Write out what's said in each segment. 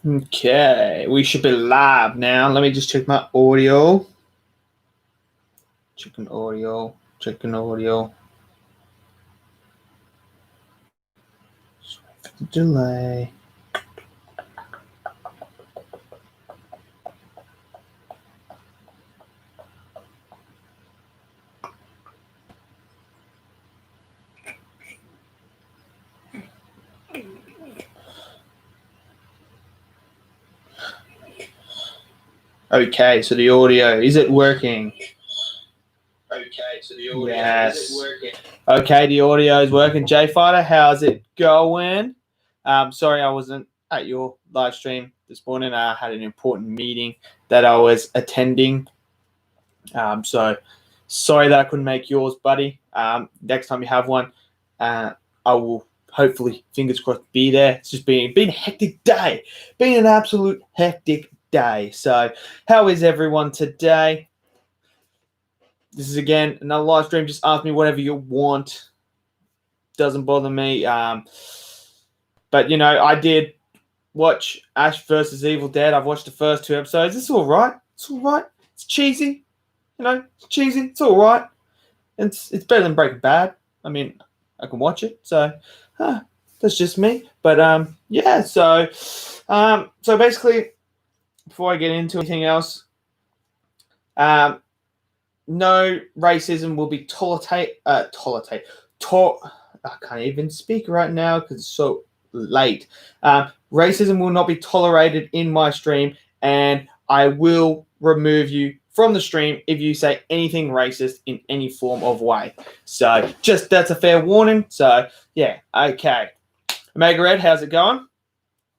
Okay, we should be live now. Let me just check my audio. Checking audio. Sorry for the delay. Okay, so the audio, is it working? Yes. Is it working? Okay, the audio is working. J Fighter, how's it going? Sorry I wasn't at your live stream this morning. I had an important meeting that I was attending. So sorry that I couldn't make yours, buddy. Next time you have one, I will hopefully, fingers crossed, be there. It's just been a hectic day. Been an absolute hectic day. So how is everyone today? This is again another live stream. Just ask me whatever you want. Doesn't bother me. But I did watch Ash versus Evil Dead. I've watched the first 2 episodes. It's all right. It's cheesy. It's cheesy. It's all right. It's better than Breaking Bad. I mean, I can watch it. So that's just me. But yeah. So basically, before I get into anything else, no racism will be I can't even speak right now because it's so late. Racism will not be tolerated in my stream, and I will remove you from the stream if you say anything racist in any form of way. So that's a fair warning. So yeah, okay. Omega Red, how's it going?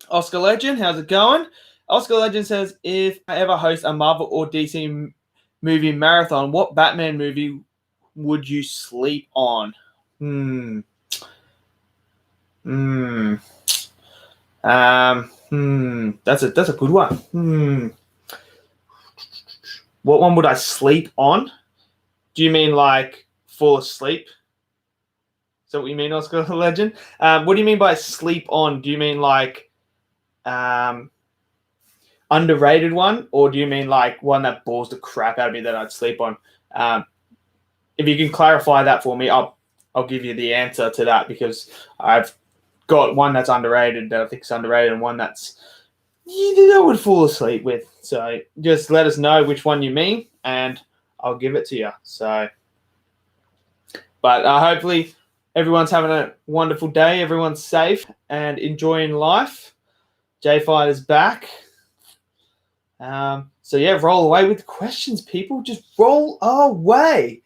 Oscar Legend, how's it going? Oscar Legend says, if I ever host a Marvel or DC movie marathon, what Batman movie would you sleep on? That's a good one. What one would I sleep on? Do you mean like fall asleep? Is that what you mean, Oscar Legend? What do you mean by sleep on? Do you mean like underrated one, or do you mean like one that bores the crap out of me that I'd sleep on? If you can clarify that for me, I'll give you the answer to that, because I've got one that's underrated that I think is underrated, and one that's I would fall asleep with. So just let us know which one you mean, and I'll give it to you. So, but hopefully everyone's having a wonderful day. Everyone's safe and enjoying life. J Fighter's back. So yeah, roll away with the questions, people. Just roll away.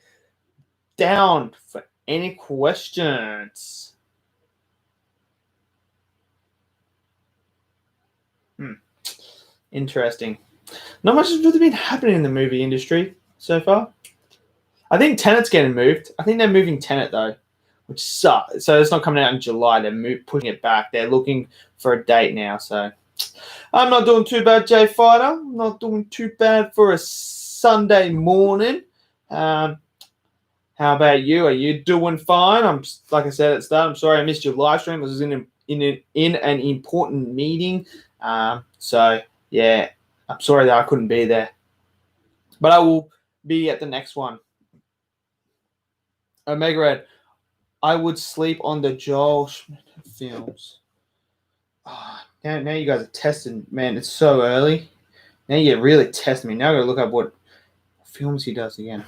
Down for any questions. Interesting. Not much has really been happening in the movie industry so far. I think Tenet's getting moved. I think they're moving Tenet though, which sucks. So it's not coming out in July. They're pushing it back. They're looking for a date now. So I'm not doing too bad, J Fighter. I'm not doing too bad for a Sunday morning. How about you? Are you doing fine? Like I said at the start, I'm sorry I missed your live stream. I was in an important meeting. So yeah, I'm sorry that I couldn't be there, but I will be at the next one. Omega Red, I would sleep on the Joel Schmidt films. Now you guys are testing, man. It's so early. Now you really test me. Now I gotta look up what films he does again.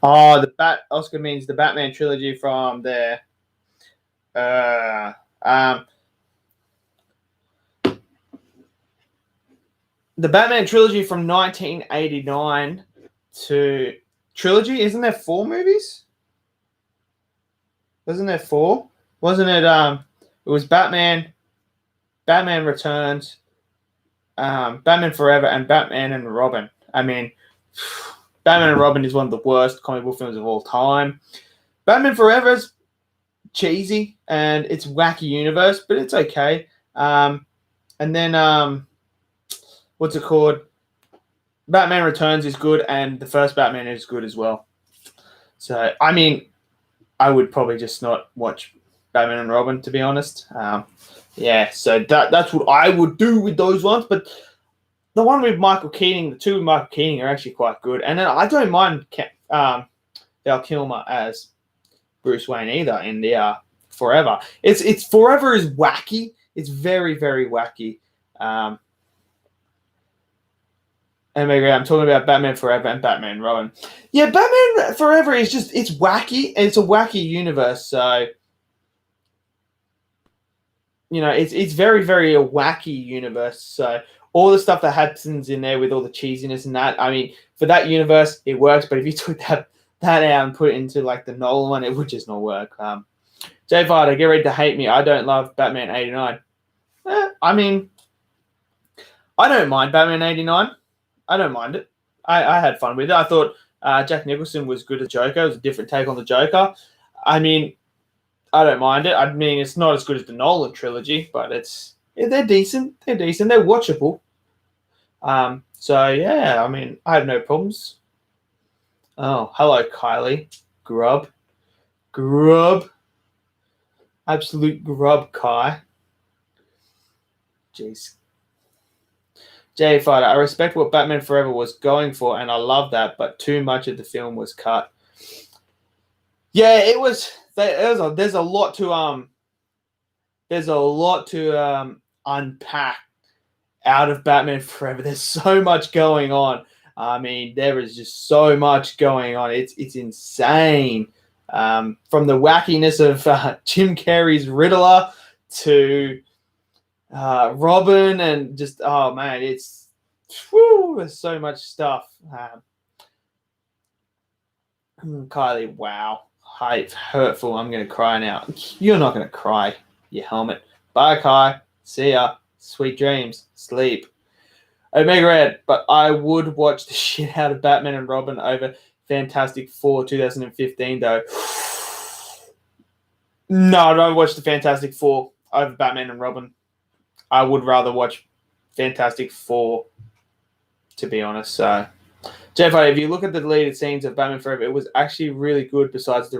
Oh, Oscar means the Batman trilogy from there. The Batman trilogy from 1989 to trilogy. Isn't there 4 movies? Wasn't there 4? Wasn't it? It was Batman Returns, Batman Forever, and Batman and Robin. I mean, Batman and Robin is one of the worst comic book films of all time. Batman Forever is cheesy and it's wacky universe, but it's okay. And then what's it called? Batman Returns is good, and the first Batman is good as well. So, I mean, I would probably just not watch Batman and Robin, to be honest. So that's what I would do with those ones. But the one with Michael Keaton, the two with Michael Keaton are actually quite good. And then I don't mind Val Kilmer as Bruce Wayne either in the Forever. It's Forever is wacky. It's very, very wacky. And maybe I'm talking about Batman Forever and Batman and Robin. Yeah, Batman Forever is just, it's wacky. It's a wacky universe. So, you know, it's very, very a wacky universe. So all the stuff that happens in there with all the cheesiness and that, I mean, for that universe, it works. But if you took that out and put it into like the Nolan one, it would just not work. Jay Varda, get ready to hate me. I don't love Batman 89. I mean, I don't mind Batman 89. I don't mind it. I had fun with it. I thought Jack Nicholson was good as Joker. It was a different take on the Joker. I mean, I don't mind it. I mean, it's not as good as the Nolan trilogy, but they're decent. They're decent. They're watchable. So, yeah, I mean, I have no problems. Oh, hello, Kylie. Grub. Absolute grub, Kai. Jeez. Jay Fighter, I respect what Batman Forever was going for, and I love that, but too much of the film was cut. Yeah, it was. There's a lot to unpack out of Batman Forever. There's so much going on. I mean, there is just so much going on. It's insane. From the wackiness of Jim Carrey's Riddler to Robin, and just, oh man, there's so much stuff. Kylie, wow, hype, hurtful. I'm gonna cry now. You're not gonna cry, you helmet. Bye, Kai. See ya. Sweet dreams. Sleep. Omega Red, but I would watch the shit out of Batman and Robin over Fantastic Four 2015 though. No, I don't watch the Fantastic Four over Batman and Robin. I would rather watch Fantastic Four, to be honest. So, Jeff, if you look at the deleted scenes of Batman Forever, it was actually really good. Besides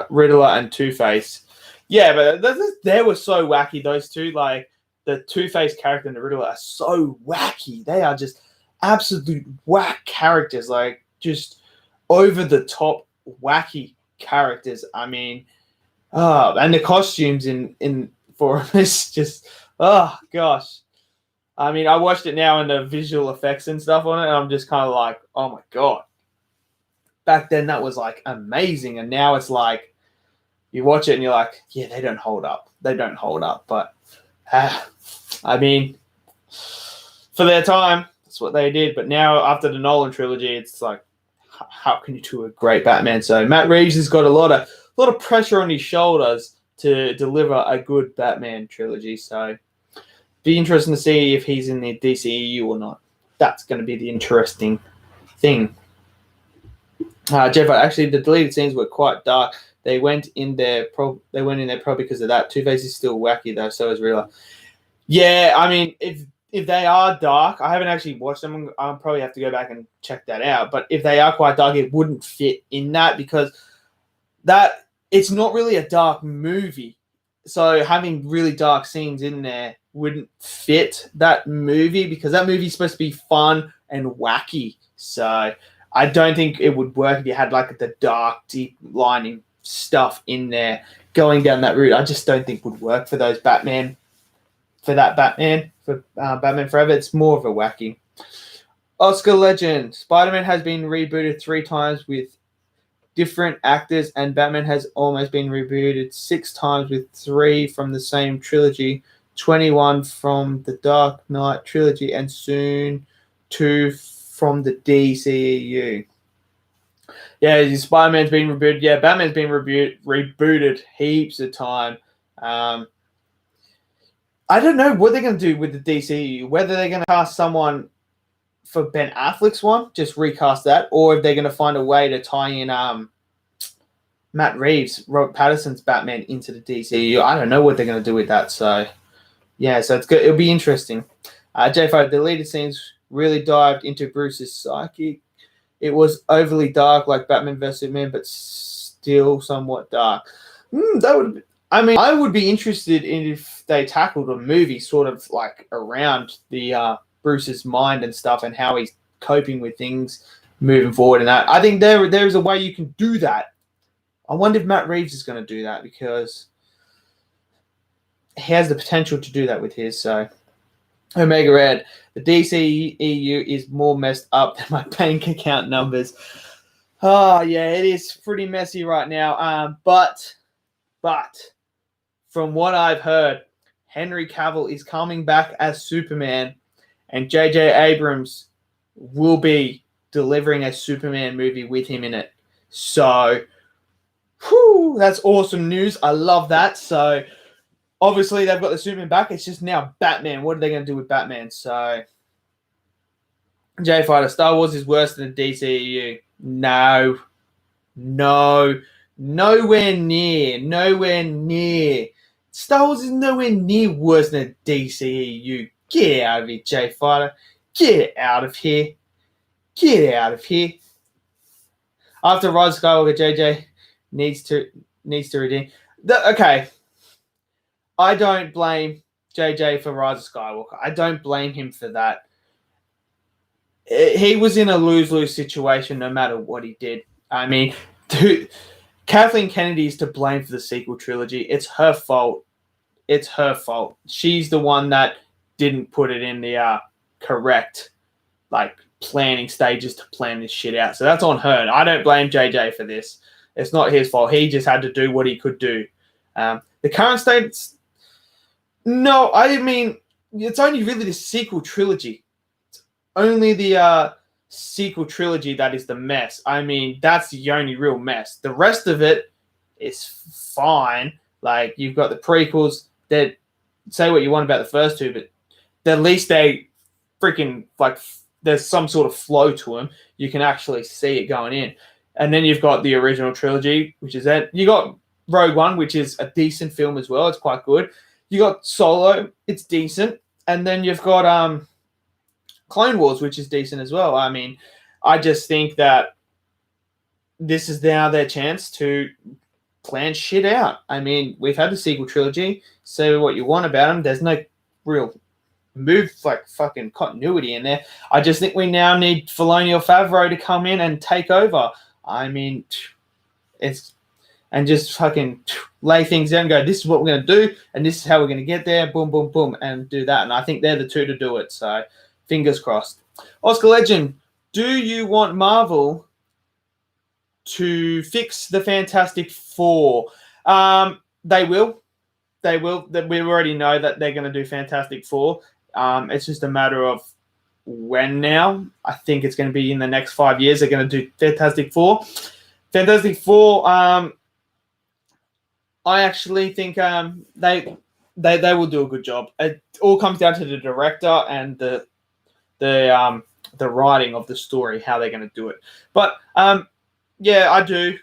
Riddler and Two-Face, yeah, but they were so wacky. Those two, like the Two-Face character and the Riddler, are so wacky. They are just absolute whack characters, like just over the top wacky characters. I mean, and the costumes in for this just, oh gosh. I mean, I watched it now and the visual effects and stuff on it, and I'm just kind of like, oh my god. Back then that was like amazing, and now it's like you watch it and you're like, yeah, they don't hold up. But I mean, for their time, that's what they did. But now after the Nolan trilogy, it's like, how can you do a great Batman? So Matt Reeves has got a lot of pressure on his shoulders to deliver a good Batman trilogy. So be interesting to see if he's in the DCEU or not. That's going to be the interesting thing. Jeff, actually, the deleted scenes were quite dark. They went in there probably because of that. Two-Face is still wacky though, so is Riddler. Yeah, I mean, if they are dark, I haven't actually watched them. I'll probably have to go back and check that out. But if they are quite dark, it wouldn't fit in that because it's not really a dark movie. So having really dark scenes in there wouldn't fit that movie because that movie's supposed to be fun and wacky. So I don't think it would work if you had like the dark, deep lining stuff in there going down that route. I just don't think would work for those Batman. For Batman Forever, it's more of a wacky. Oscar Legend. Spider-Man has been rebooted 3 times with different actors, and Batman has almost been rebooted 6 times with 3 from the same trilogy, 21 from the Dark Knight trilogy, and soon 2 from the DCEU. Yeah, Spider-Man's been rebooted. Yeah, Batman's been rebooted heaps of time. I don't know what they're going to do with the DCEU, whether they're going to cast someone for Ben Affleck's one, just recast that, or if they're going to find a way to tie in Matt Reeves, Robert Pattinson's Batman into the DCEU. I don't know what they're going to do with that. So, yeah, so it's good. It'll be interesting. J5, deleted scenes really dived into Bruce's psyche. It was overly dark, like Batman vs Superman, but still somewhat dark. I would be interested in if they tackled a movie sort of like around the Bruce's mind and stuff and how he's coping with things moving forward. And I think there's a way you can do that. I wonder if Matt Reeves is going to do that because he has the potential to do that with his. So, Omega Red, the DCEU is more messed up than my bank account numbers. Oh, yeah, it is pretty messy right now. But from what I've heard, Henry Cavill is coming back as Superman, and J.J. Abrams will be delivering a Superman movie with him in it. So, that's awesome news. I love that. So, obviously, they've got the Superman back. It's just now Batman. What are they going to do with Batman? So, J Fighter, Star Wars is worse than the DCEU. No. Nowhere near. Star Wars is nowhere near worse than the DCEU. Get out of here, J Fighter. Get out of here. After Rise of Skywalker, JJ needs to redeem. Okay. I don't blame JJ for Rise of Skywalker. I don't blame him for that. He was in a lose-lose situation no matter what he did. I mean, Kathleen Kennedy is to blame for the sequel trilogy. It's her fault. She's the one that didn't put it in the correct planning stages to plan this shit out. So that's on her. I don't blame JJ for this. It's not his fault. He just had to do what he could do. The current state's... No, I mean, it's only really the sequel trilogy. It's only the sequel trilogy that is the mess. I mean, that's the only real mess. The rest of it is fine. Like, you've got the prequels that say what you want about the first two, but at least they freaking, there's some sort of flow to them. You can actually see it going in. And then you've got the original trilogy, which is that. You got Rogue One, which is a decent film as well. It's quite good. You got Solo, it's decent. And then you've got Clone Wars, which is decent as well. I mean, I just think that this is now their chance to plan shit out. I mean, we've had the sequel trilogy. Say what you want about them. There's no real move, fucking continuity in there. I just think we now need Filoni or Favreau to come in and take over. I mean, and just fucking lay things down and go, this is what we're going to do, and this is how we're going to get there, boom, boom, boom, and do that. And I think they're the two to do it, so fingers crossed. Oscar Legend, do you want Marvel to fix the Fantastic Four? They will. We already know that they're going to do Fantastic Four. It's just a matter of when now. I think it's going to be in the next 5 years they're going to do Fantastic Four. Fantastic Four, I actually think they will do a good job. It all comes down to the director and the writing of the story, how they're going to do it. But yeah, I do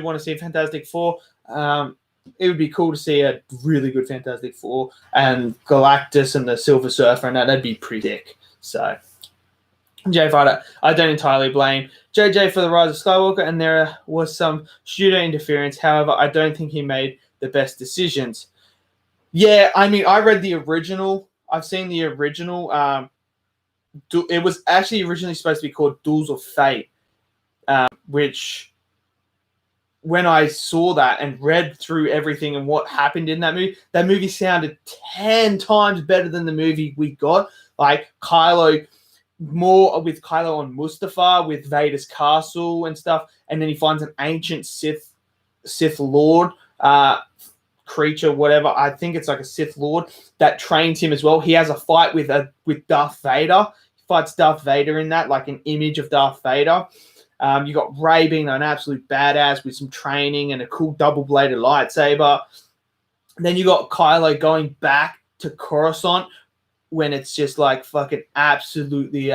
want to see Fantastic Four. It would be cool to see a really good Fantastic Four and Galactus and the Silver Surfer, and that'd be pretty sick. So, J Fighter, I don't entirely blame JJ for the Rise of Skywalker, and there was some studio interference. However, I don't think he made the best decisions. Yeah, I mean, I read the original. I've seen the original. It was actually originally supposed to be called Duels of Fate, which, when I saw that and read through everything and what happened in that movie sounded 10 times better than the movie we got. Like Kylo, more with Kylo on Mustafar, with Vader's castle and stuff, and then he finds an ancient Sith Lord creature, whatever. I think it's like a Sith Lord that trains him as well. He has a fight with Darth Vader. He fights Darth Vader in that, like an image of Darth Vader. You got Rey being an absolute badass with some training and a cool double-bladed lightsaber. Then you got Kylo going back to Coruscant when it's just like fucking absolutely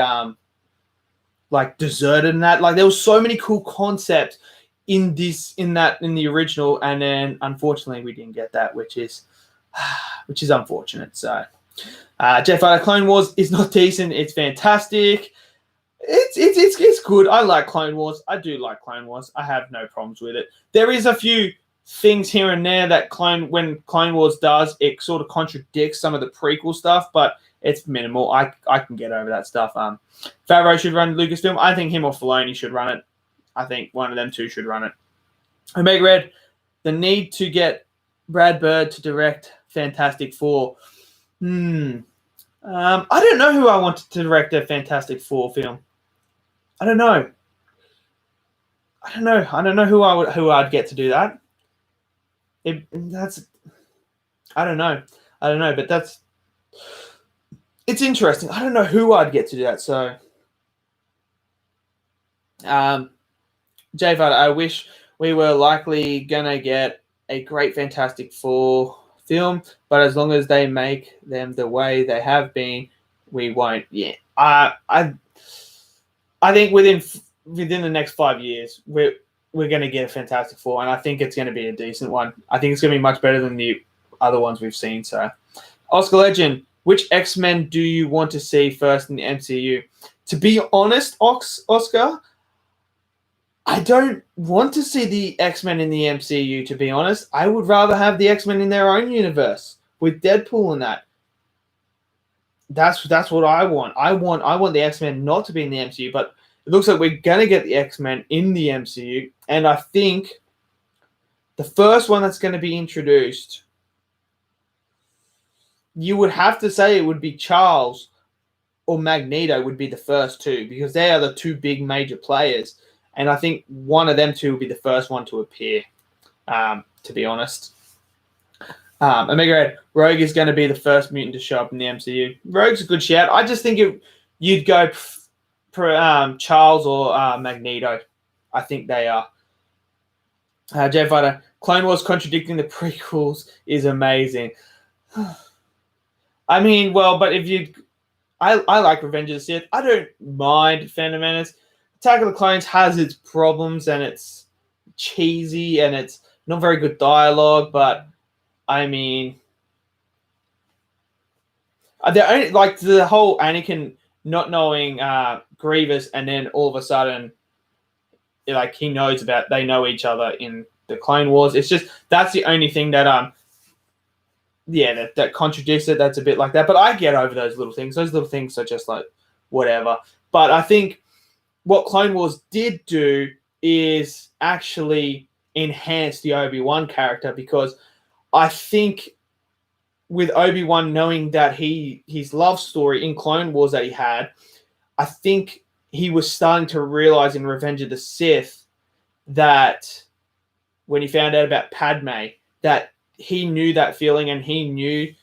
like deserted and that. Like there was so many cool concepts in the original, and then unfortunately we didn't get that, which is unfortunate. So Jet Fighter Clone Wars is not decent. It's fantastic. It's good. I like Clone Wars. I do like Clone Wars. I have no problems with it. There is a few things here and there that when Clone Wars does, it sort of contradicts some of the prequel stuff, but it's minimal. I can get over that stuff. Favreau should run Lucasfilm. I think him or Filoni should run it. I think one of them two should run it. Omega Red, the need to get Brad Bird to direct Fantastic Four. I don't know who I wanted to direct a Fantastic Four film. I don't know who I'd get to do that. I don't know, but it's interesting. I don't know who I'd get to do that. So, Jay Vada, I wish we were likely gonna get a great Fantastic Four film, but as long as they make them the way they have been, we won't. Yeah, I think within the next 5 years, we're going to get a Fantastic Four, and I think it's going to be a decent one. I think it's going to be much better than the other ones we've seen. So, Oscar Legend, which X-Men do you want to see first in the MCU? To be honest, Oscar, I don't want to see the X-Men in the MCU, to be honest. I would rather have the X-Men in their own universe with Deadpool and that. That's what I want. I want the X-Men not to be in the MCU, but it looks like we're going to get the X-Men in the MCU. And I think the first one that's going to be introduced, you would have to say it would be Charles or Magneto would be the first two, because they are the two big major players. And I think one of them two will be the first one to appear, to be honest. Omega Red, Rogue is going to be the first mutant to show up in the MCU. Rogue's a good shout. I just think you'd go for Charles or Magneto. I think they are. Jay Fighter, Clone Wars contradicting the prequels is amazing. I mean, well, but I like Revenge of the Sith. I don't mind Phantom Menace. Attack of the Clones has its problems, and it's cheesy, and it's not very good dialogue, but I mean, the whole Anakin not knowing Grievous, and then all of a sudden, he knows they know each other in the Clone Wars. It's just that's the only thing that that contradicts it. That's a bit like that, but I get over those little things. Those little things are just like whatever. But I think what Clone Wars did do is actually enhance the Obi-Wan character, because I think with Obi-Wan knowing that his love story in Clone Wars that he had, I think he was starting to realize in Revenge of the Sith that when he found out about Padme, that he knew that feeling, and he knew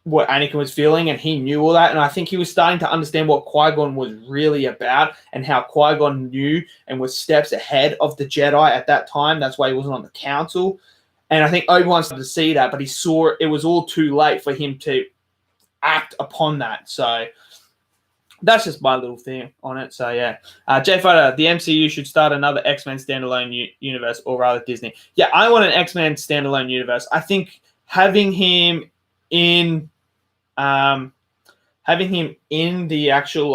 what Anakin was feeling, and he knew all that. And I think he was starting to understand what Qui-Gon was really about, and how Qui-Gon knew and was steps ahead of the Jedi at that time. That's why he wasn't on the council. And I think Obi-Wan started to see that, but he saw it was all too late for him to act upon that. So that's just my little thing on it. So, yeah. Jay Fighter, the MCU should start another X-Men standalone universe, or rather Disney. Yeah, I want an X-Men standalone universe. I think having him in the actual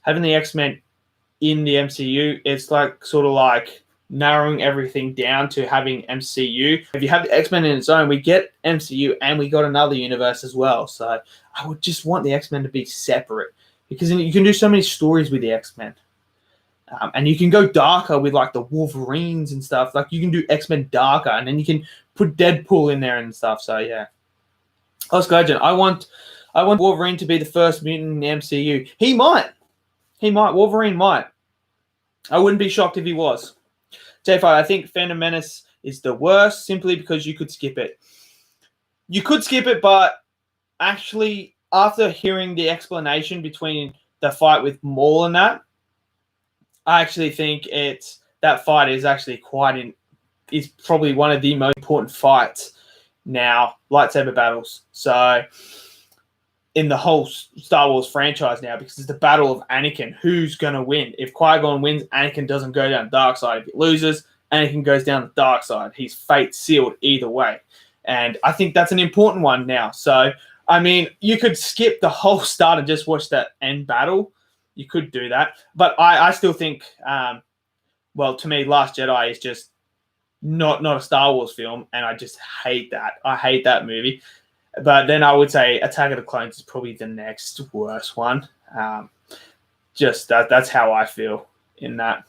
having the X-Men in the MCU, it's sort of narrowing everything down to having MCU. If you have the X-Men in its own, we get MCU and we got another universe as well. So I would just want the X-Men to be separate, because then you can do so many stories with the X-Men. And you can go darker with the Wolverines and stuff. You can do X-Men darker, and then you can put Deadpool in there and stuff. So yeah. Oscar Legend, I want Wolverine to be the first mutant in the MCU. He might. Wolverine might. I wouldn't be shocked if he was. J5, I think Phantom Menace is the worst, simply because you could skip it. You could skip it, but actually, after hearing the explanation between the fight with Maul and that, I actually think that fight is actually is probably one of the most important fights now, lightsaber battles. So in the whole Star Wars franchise now, because it's the battle of Anakin. Who's going to win? If Qui-Gon wins, Anakin doesn't go down the dark side. If he loses, Anakin goes down the dark side. His fate sealed either way. And I think that's an important one now. So, I mean, you could skip the whole start and just watch that end battle. You could do that. But I still think, to me, Last Jedi is just not a Star Wars film, and I just hate that. I hate that movie. But then I would say Attack of the Clones is probably the next worst one. Just that's how I feel in that.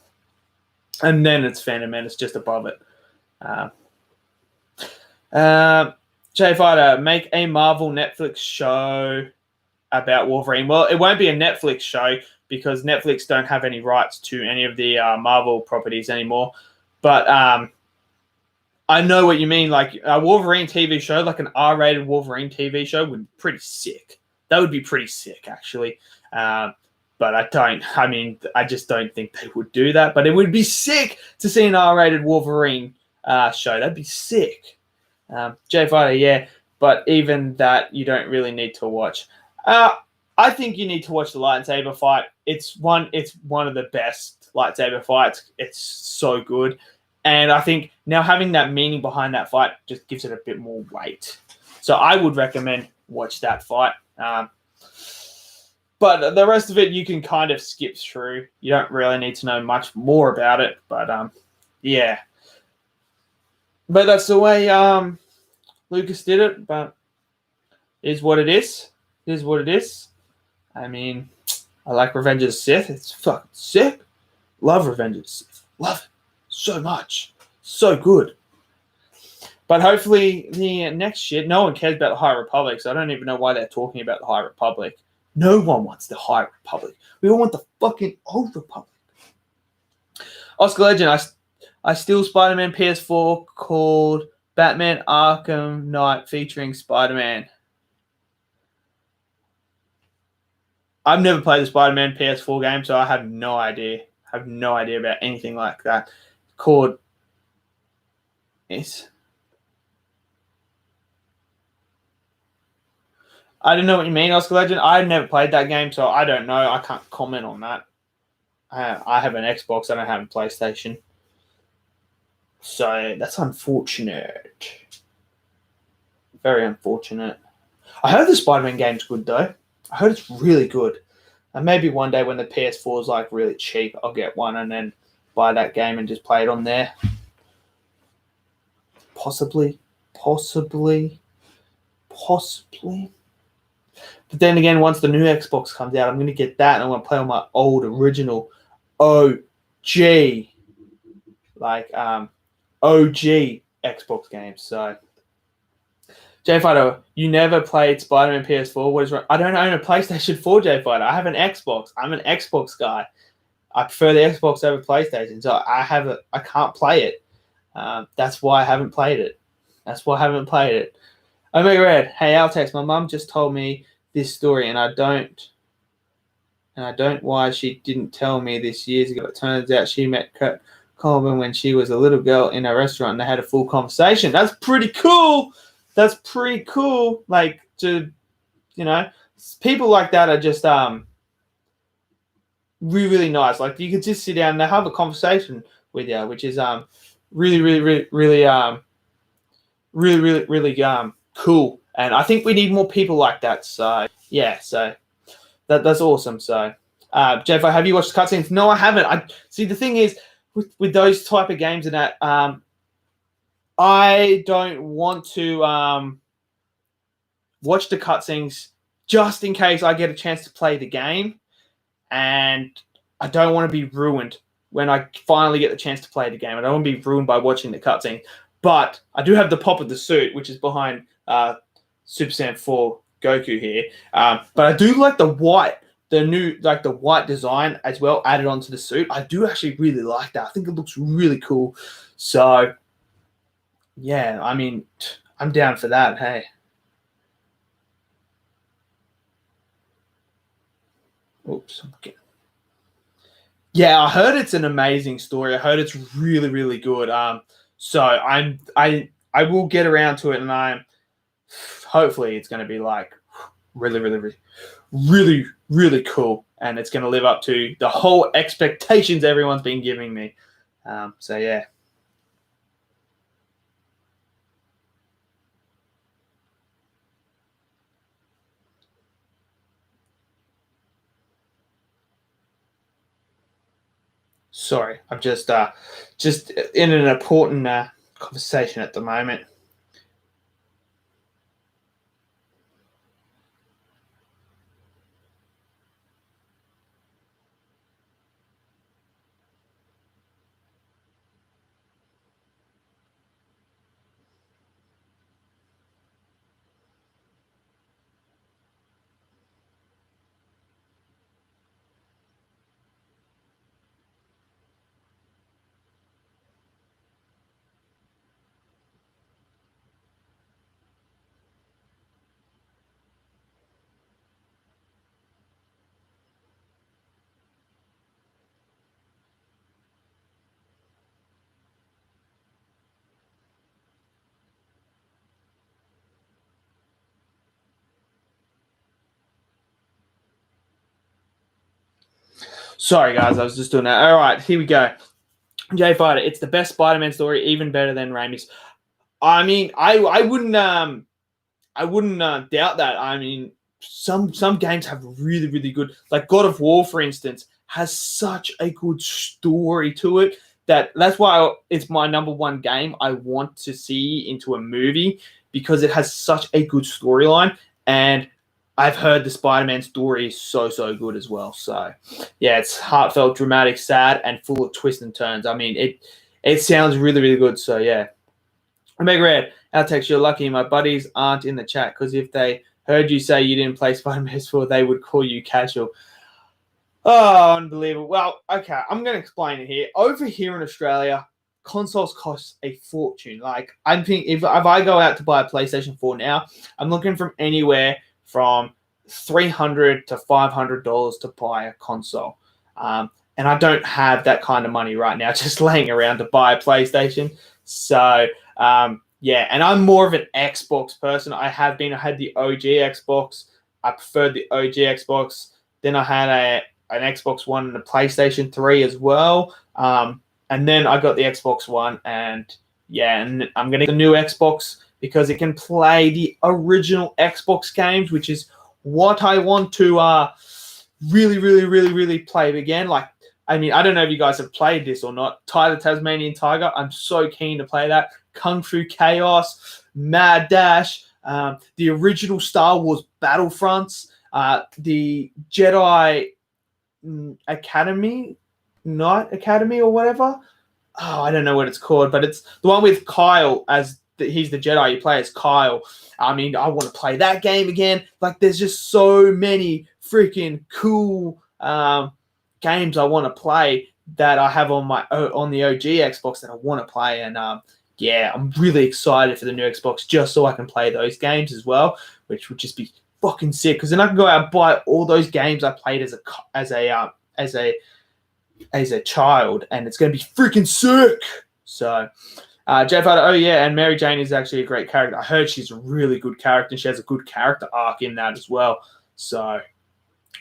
And then it's Phantom Menace just above it. Jay Fighter, make a Marvel Netflix show about Wolverine. Well, it won't be a Netflix show because Netflix don't have any rights to any of the Marvel properties anymore. But I know what you mean. Like a Wolverine TV show, like an R-rated Wolverine TV show would be pretty sick. That would be pretty sick, actually. But I just don't think they would do that. But it would be sick to see an R-rated Wolverine show. That'd be sick. Jay Fighter, yeah. But even that, you don't really need to watch. I think you need to watch the lightsaber fight. It's one of the best lightsaber fights. It's so good. And I think now having that meaning behind that fight just gives it a bit more weight. So I would recommend watch that fight. But the rest of it, you can kind of skip through. You don't really need to know much more about it. But, yeah. But that's the way Lucas did it. But it is what it is. It is what it is. I mean, I like Revenge of the Sith. It's fucking sick. Love Revenge of the Sith. Love it so much. So good. But hopefully the next shit, no one cares about the High Republic, so I don't even know why they're talking about the High Republic. No one wants the High Republic. We all want the fucking Old Republic. Oscar Legend, I steal Spider-Man PS4 called Batman Arkham Knight featuring Spider-Man. I've never played the Spider-Man PS4 game, so I have no idea. I have no idea about anything like that. Called Yes. I don't know what you mean, Oscar Legend. I've never played that game, so I don't know. I can't comment on that. I have an Xbox. I don't have a PlayStation. So that's unfortunate. Very unfortunate. I heard the Spider-Man game's good, though. I heard it's really good. And maybe one day when the PS4 is like really cheap, I'll get one and then buy that game and just play it on there. Possibly. But then again, once the new Xbox comes out, I'm going to get that and I'm going to play on my old original OG Xbox games. So, J Fighter, you never played Spider-Man PS4. What is wrong? I don't own a PlayStation 4, J Fighter. I have an Xbox. I'm an Xbox guy. I prefer the Xbox over PlayStation, so I can't play it. That's why I haven't played it. Omega Red, hey Altex, my mum just told me this story, and I don't why she didn't tell me this years ago. It turns out she met Kurt Cobain when she was a little girl in a restaurant, and they had a full conversation. That's pretty cool. Like, people like that are just really, really nice. Like, you could just sit down and they have a conversation with you, which is really cool. And I think we need more people like that. So yeah, so that's awesome. So Jeff, have you watched the cutscenes? No, I haven't. I see. The thing is with those type of games and that, I don't want to watch the cutscenes just in case I get a chance to play the game, and I don't want to be ruined when I finally get the chance to play the game. I don't want to be ruined by watching the cutscene. But I do have the pop of the suit, which is behind Super Saiyan 4 Goku here. But I do like the white design as well added onto the suit. I do actually really like that. I think it looks really cool. So, yeah, I mean, I'm down for that. Hey. Oops. Okay. Yeah, I heard it's an amazing story. I heard it's really, really good. So I will get around to it, and hopefully it's going to be like really, really, really, really, really cool, and it's going to live up to the whole expectations everyone's been giving me. So yeah. Sorry, I'm just in an important conversation at the moment. Sorry, guys, I was just doing that. All right, here we go. Jay Fighter, it's the best Spider-Man story, even better than Raimi's. I mean, I wouldn't doubt that. I mean, some games have really good, like God of War, for instance, has such a good story to it that's why it's my number one game I want to see into a movie, because it has such a good storyline, and I've heard the Spider-Man story is so good as well. So yeah, it's heartfelt, dramatic, sad, and full of twists and turns. I mean, it sounds really good. So yeah. Omega Red, our text, you're lucky my buddies aren't in the chat, because if they heard you say you didn't play Spider-Man 4, they would call you casual. Oh, unbelievable. Well, okay, I'm going to explain it here. Over here in Australia, consoles cost a fortune. Like, I think if I go out to buy a PlayStation 4 now, I'm looking from anywhere from $300 to $500 to buy a console. And I don't have that kind of money right now just laying around to buy a PlayStation. So, yeah, and I'm more of an Xbox person. I had the OG Xbox. I preferred the OG Xbox. Then I had an Xbox One and a PlayStation 3 as well. And then I got the Xbox One, and yeah, and I'm going to get the new Xbox because it can play the original Xbox games, which is what I want to really play again. Like, I mean, I don't know if you guys have played this or not. Ty the Tasmanian Tiger, I'm so keen to play that. Kung Fu Chaos, Mad Dash, the original Star Wars Battlefronts, the Jedi Knight Academy or whatever. Oh, I don't know what it's called, but it's the one with Kyle as he's the Jedi. You play as Kyle. I mean, I want to play that game again. Like, there's just so many freaking cool games I want to play that I have on the OG Xbox that I want to play, and yeah, I'm really excited for the new Xbox just so I can play those games as well, which would just be fucking sick. Because then I can go out and buy all those games I played as a child, and it's going to be freaking sick. So, Jay Fighter, oh yeah, and Mary Jane is actually a great character. I heard she's a really good character, and she has a good character arc in that as well. So,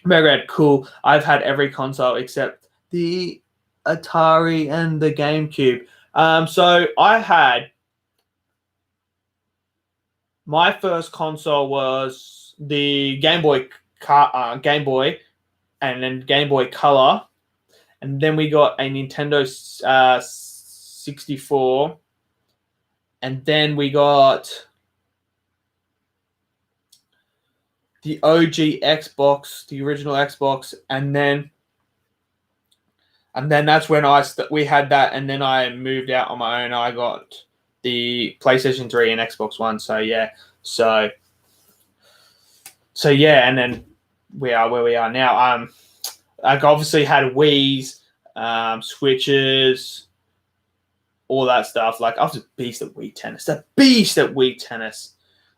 Mega Red, cool. I've had every console except the Atari and the GameCube. So I had my first console was the Game Boy, and then Game Boy Color, and then we got a Nintendo 64, and then we got the OG Xbox, the original Xbox, and then that's when we had that, and then I moved out on my own. I got the PlayStation 3 and Xbox One. So yeah, so yeah, and then we are where we are now. I obviously had Wii's, Switches, all that stuff. Like, I was a beast at Wii Tennis.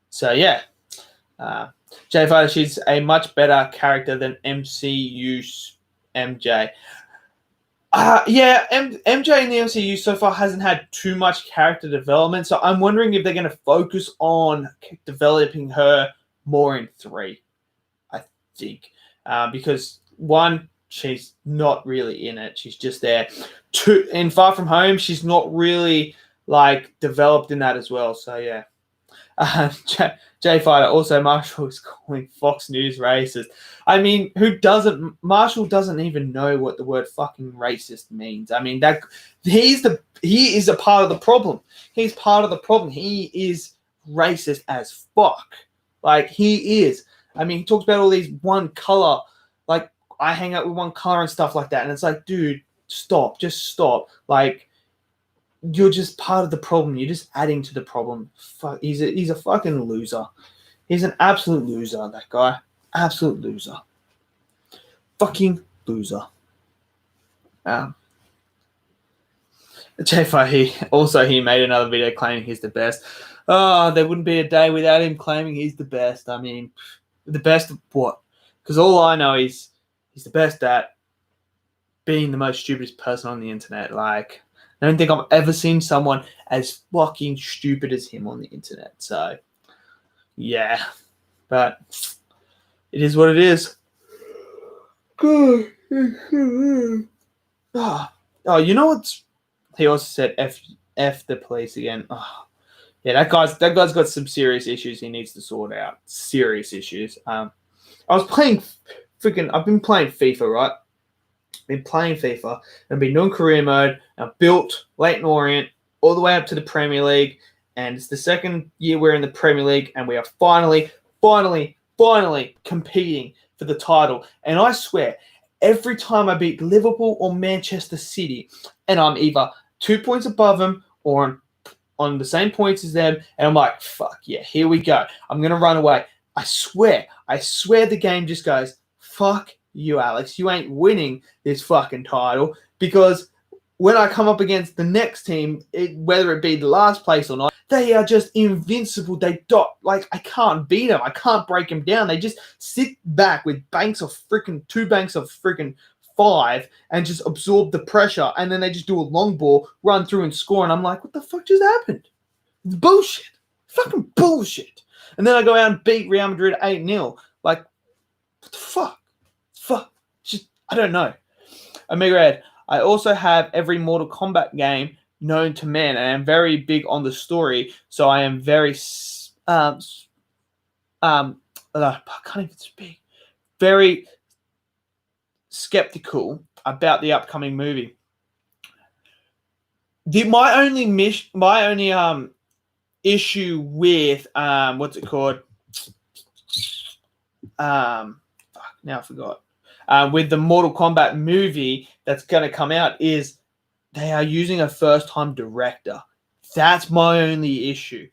So yeah, Jay Fighter, she's a much better character than MCU MJ. Yeah, MJ in the MCU so far hasn't had too much character development, so I'm wondering if they're going to focus on developing her more in 3, I think. Because 1, she's not really in it. She's just there. 2, in Far From Home, she's not really, like, developed in that as well. So, yeah. Jay Fighter, also Marshall is calling Fox News racist. I mean, who doesn't? Marshall doesn't even know what the word fucking racist means. I mean, that he is a part of the problem. He's part of the problem. He is racist as fuck. Like, he is. I mean, he talks about all these one color, like, I hang out with one color and stuff like that. And it's like, dude, stop. Just stop. Like, you're just part of the problem. You're just adding to the problem. Fuck, he's a fucking loser. He's an absolute loser, that guy. Absolute loser. Fucking loser. J5, he made another video claiming he's the best. Oh, there wouldn't be a day without him claiming he's the best. I mean, the best of what? Because all I know is he's the best at being the most stupidest person on the internet. Like, I don't think I've ever seen someone as fucking stupid as him on the internet. So, yeah. But it is what it is. Oh, you know what's... He also said F the police again. Oh, yeah, that guy's got some serious issues he needs to sort out. Serious issues. I've been playing FIFA, right? Been playing FIFA and been doing career mode. I've built Leyton Orient all the way up to the Premier League, and it's the second year we're in the Premier League, and we are finally competing for the title. And I swear, every time I beat Liverpool or Manchester City, and I'm either 2 points above them or on the same points as them, and I'm like, fuck yeah, here we go. I'm gonna run away. I swear the game just goes, fuck you, Alex. You ain't winning this fucking title, because when I come up against the next team, whether it be the last place or not, they are just invincible. I can't beat them. I can't break them down. They just sit back with two banks of freaking 5 and just absorb the pressure, and then they just do a long ball, run through and score, and I'm like, what the fuck just happened? It's bullshit. Fucking bullshit. And then I go out and beat Real Madrid 8-0. Like, what the fuck? Just, I don't know. Omega Ed, I also have every Mortal Kombat game known to man, and I'm very big on the story, so I am very I can't even speak. Very skeptical about the upcoming movie. My only issue with what's it called? Now I forgot. With the Mortal Kombat movie that's going to come out is they are using a first-time director. That's my only issue.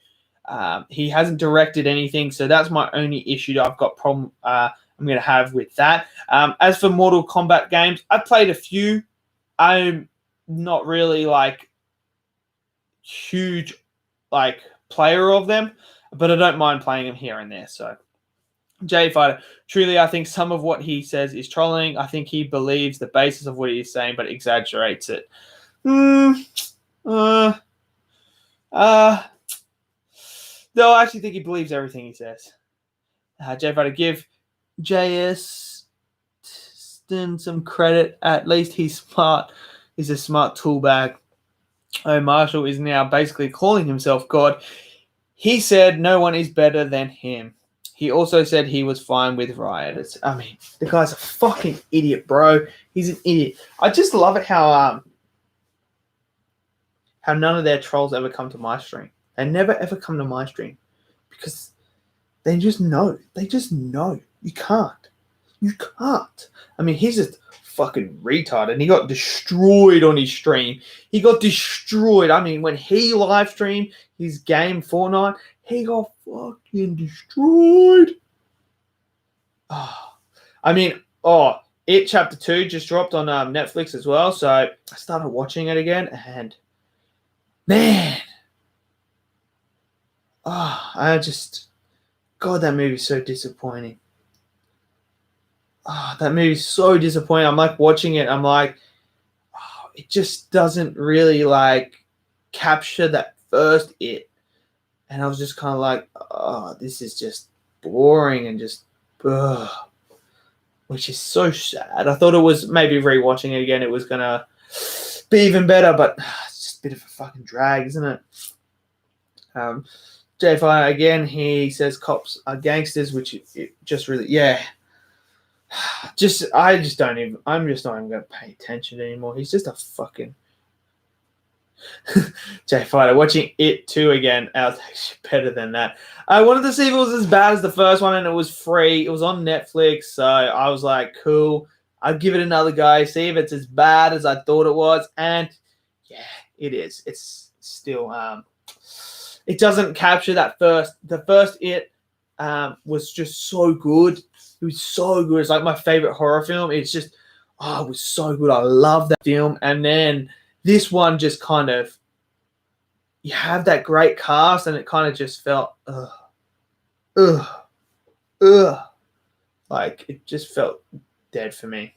He hasn't directed anything, so that's my only issue that I've got problem. I'm going to have with that. As for Mortal Kombat games, I played a few. I'm not really huge player of them, but I don't mind playing them here and there. So, J Fighter, truly, I think some of what he says is trolling. I think he believes the basis of what he's saying, but exaggerates it. No, I actually think he believes everything he says. J Fighter, give JS some credit. At least he's smart. He's a smart tool bag. Oh, Marshall is now basically calling himself God. He said no one is better than him. He also said he was fine with rioters. I mean, the guy's a fucking idiot, bro. He's an idiot. I just love it how none of their trolls ever come to my stream. They never ever come to my stream because they just know. They just know. You can't. I mean, he's a fucking retard, and he got destroyed on his stream. He got destroyed. I mean, when he live streamed his game Fortnite, he got fucking destroyed. It Chapter 2 just dropped on Netflix as well, so I started watching it again, and man, God, that movie's so disappointing. That movie's so disappointing. I'm watching it. I'm like, it just doesn't really capture that first it. And I was just kind of like, this is just boring and just, which is so sad. I thought it was maybe rewatching it again, it was going to be even better, but it's just a bit of a fucking drag, isn't it? Jay Fighter again. He says cops are gangsters, which it just really, yeah. I'm just not even going to pay attention anymore. He's just a fucking Jay Fighter. Watching It 2 again, I was actually better than that. I wanted to see if it was as bad as the first one, and it was free. It was on Netflix, so I was like, cool. I'll give it another go, see if it's as bad as I thought it was, and yeah, it is. It's still it doesn't capture that first. The first It was just so good. It was so good. It's like my favorite horror film. It's just, it was so good. I love that film. And then this one just kind of, you have that great cast, and it kind of just felt, like it just felt dead for me.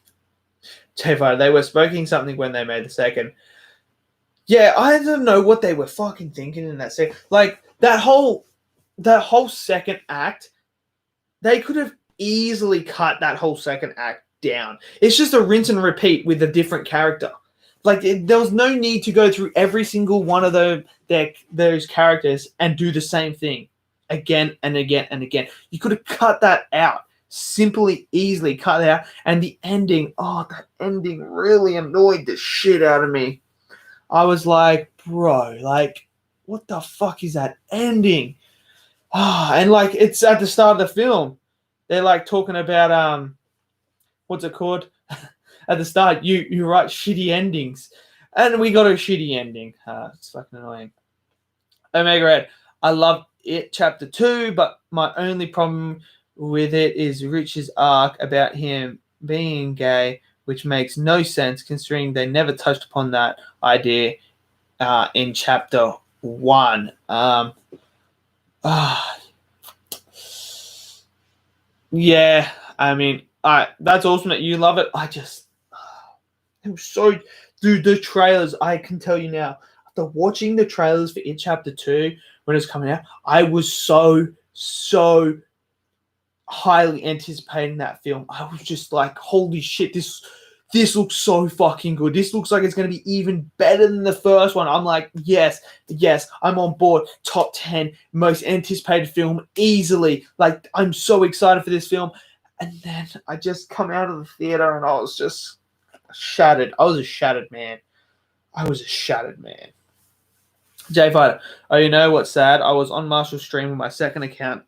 They were smoking something when they made the second. Yeah, I don't know what they were fucking thinking in that second. Like that whole second act, they could have easily cut that whole second act down. It's just a rinse and repeat with a different character. Like there was no need to go through every single one of those characters and do the same thing again and again and again. You could have cut that out. Simply, easily cut it out. And the ending, that ending really annoyed the shit out of me. I was like, bro, like, what the fuck is that ending? And like, it's at the start of the film. They're like talking about what's it called? At the start, you write shitty endings, and we got a shitty ending. It's fucking annoying. Omega Red, I love It Chapter 2, but my only problem with it is Rich's arc about him being gay, which makes no sense considering they never touched upon that idea in Chapter 1. Yeah, I mean, that's awesome that you love it. It was so, dude, the trailers, I can tell you now, after watching the trailers for It Chapter 2 when it was coming out, I was so highly anticipating that film. I was just like, holy shit, this looks so fucking good. This looks like it's going to be even better than the first one. I'm like, yes, I'm on board. Top 10 most anticipated film easily. Like, I'm so excited for this film. And then I just come out of the theater and I was just shattered. I was a shattered man. Jay Fighter. Oh, you know what's sad? I was on Marshall's stream with my second account.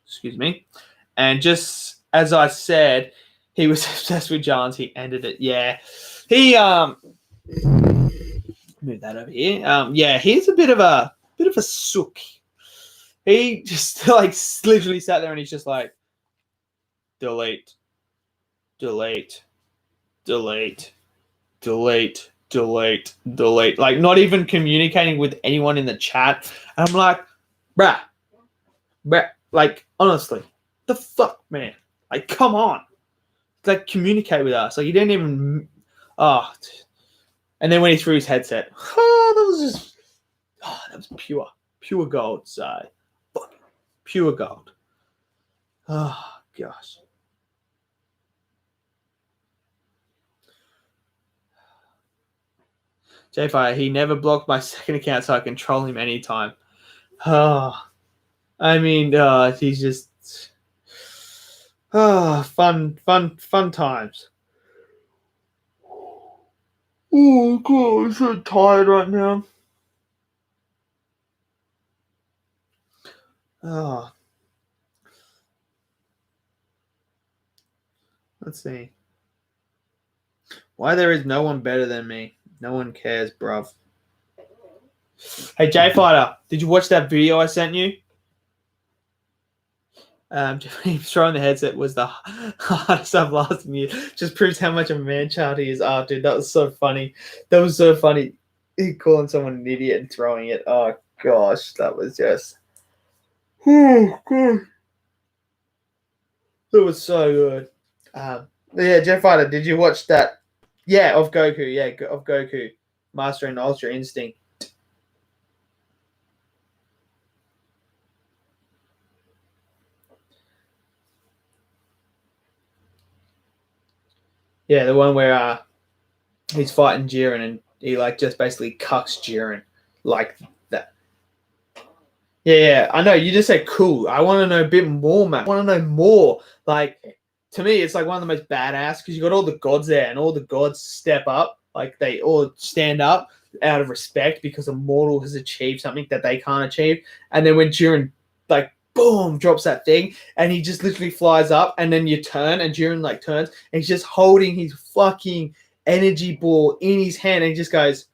Excuse me. And just as I said, he was obsessed with Johns. He ended it. Yeah. He move that over here. Yeah, he's a bit of a sook. He just like literally sat there and he's just like delete. Like not even communicating with anyone in the chat. And I'm like, bruh, like honestly, the fuck, man? Like, come on. Like, communicate with us. Like, you didn't even. And then when he threw his headset, that was pure gold. So, pure gold. Oh gosh. J5, he never blocked my second account, so I can troll him anytime. I mean, he's just fun times. Oh god, I'm so tired right now. Let's see. Why there is no one better than me? No one cares, bruv. Hey, J Fighter, did you watch that video I sent you? Throwing the headset was the hardest I've lost in years. Just proves how much of a man-child he is. Oh, dude, that was so funny. He calling someone an idiot and throwing it. Oh, gosh, that was just... Oh, God. That was so good. Yeah, J Fighter, did you watch that? Yeah, of Goku. Yeah, of Goku. Mastering Ultra Instinct. Yeah, the one where he's fighting Jiren and he like just basically cucks Jiren like that. Yeah, I know. You just said cool. I want to know a bit more, man. I want to know more. Like, to me, it's like one of the most badass because you got all the gods there, and all the gods step up. Like, they all stand up out of respect because a mortal has achieved something that they can't achieve. And then when Jiren, like, boom, drops that thing, and he just literally flies up, and then you turn, and Jiren, like, turns, and he's just holding his fucking energy ball in his hand, and he just goes,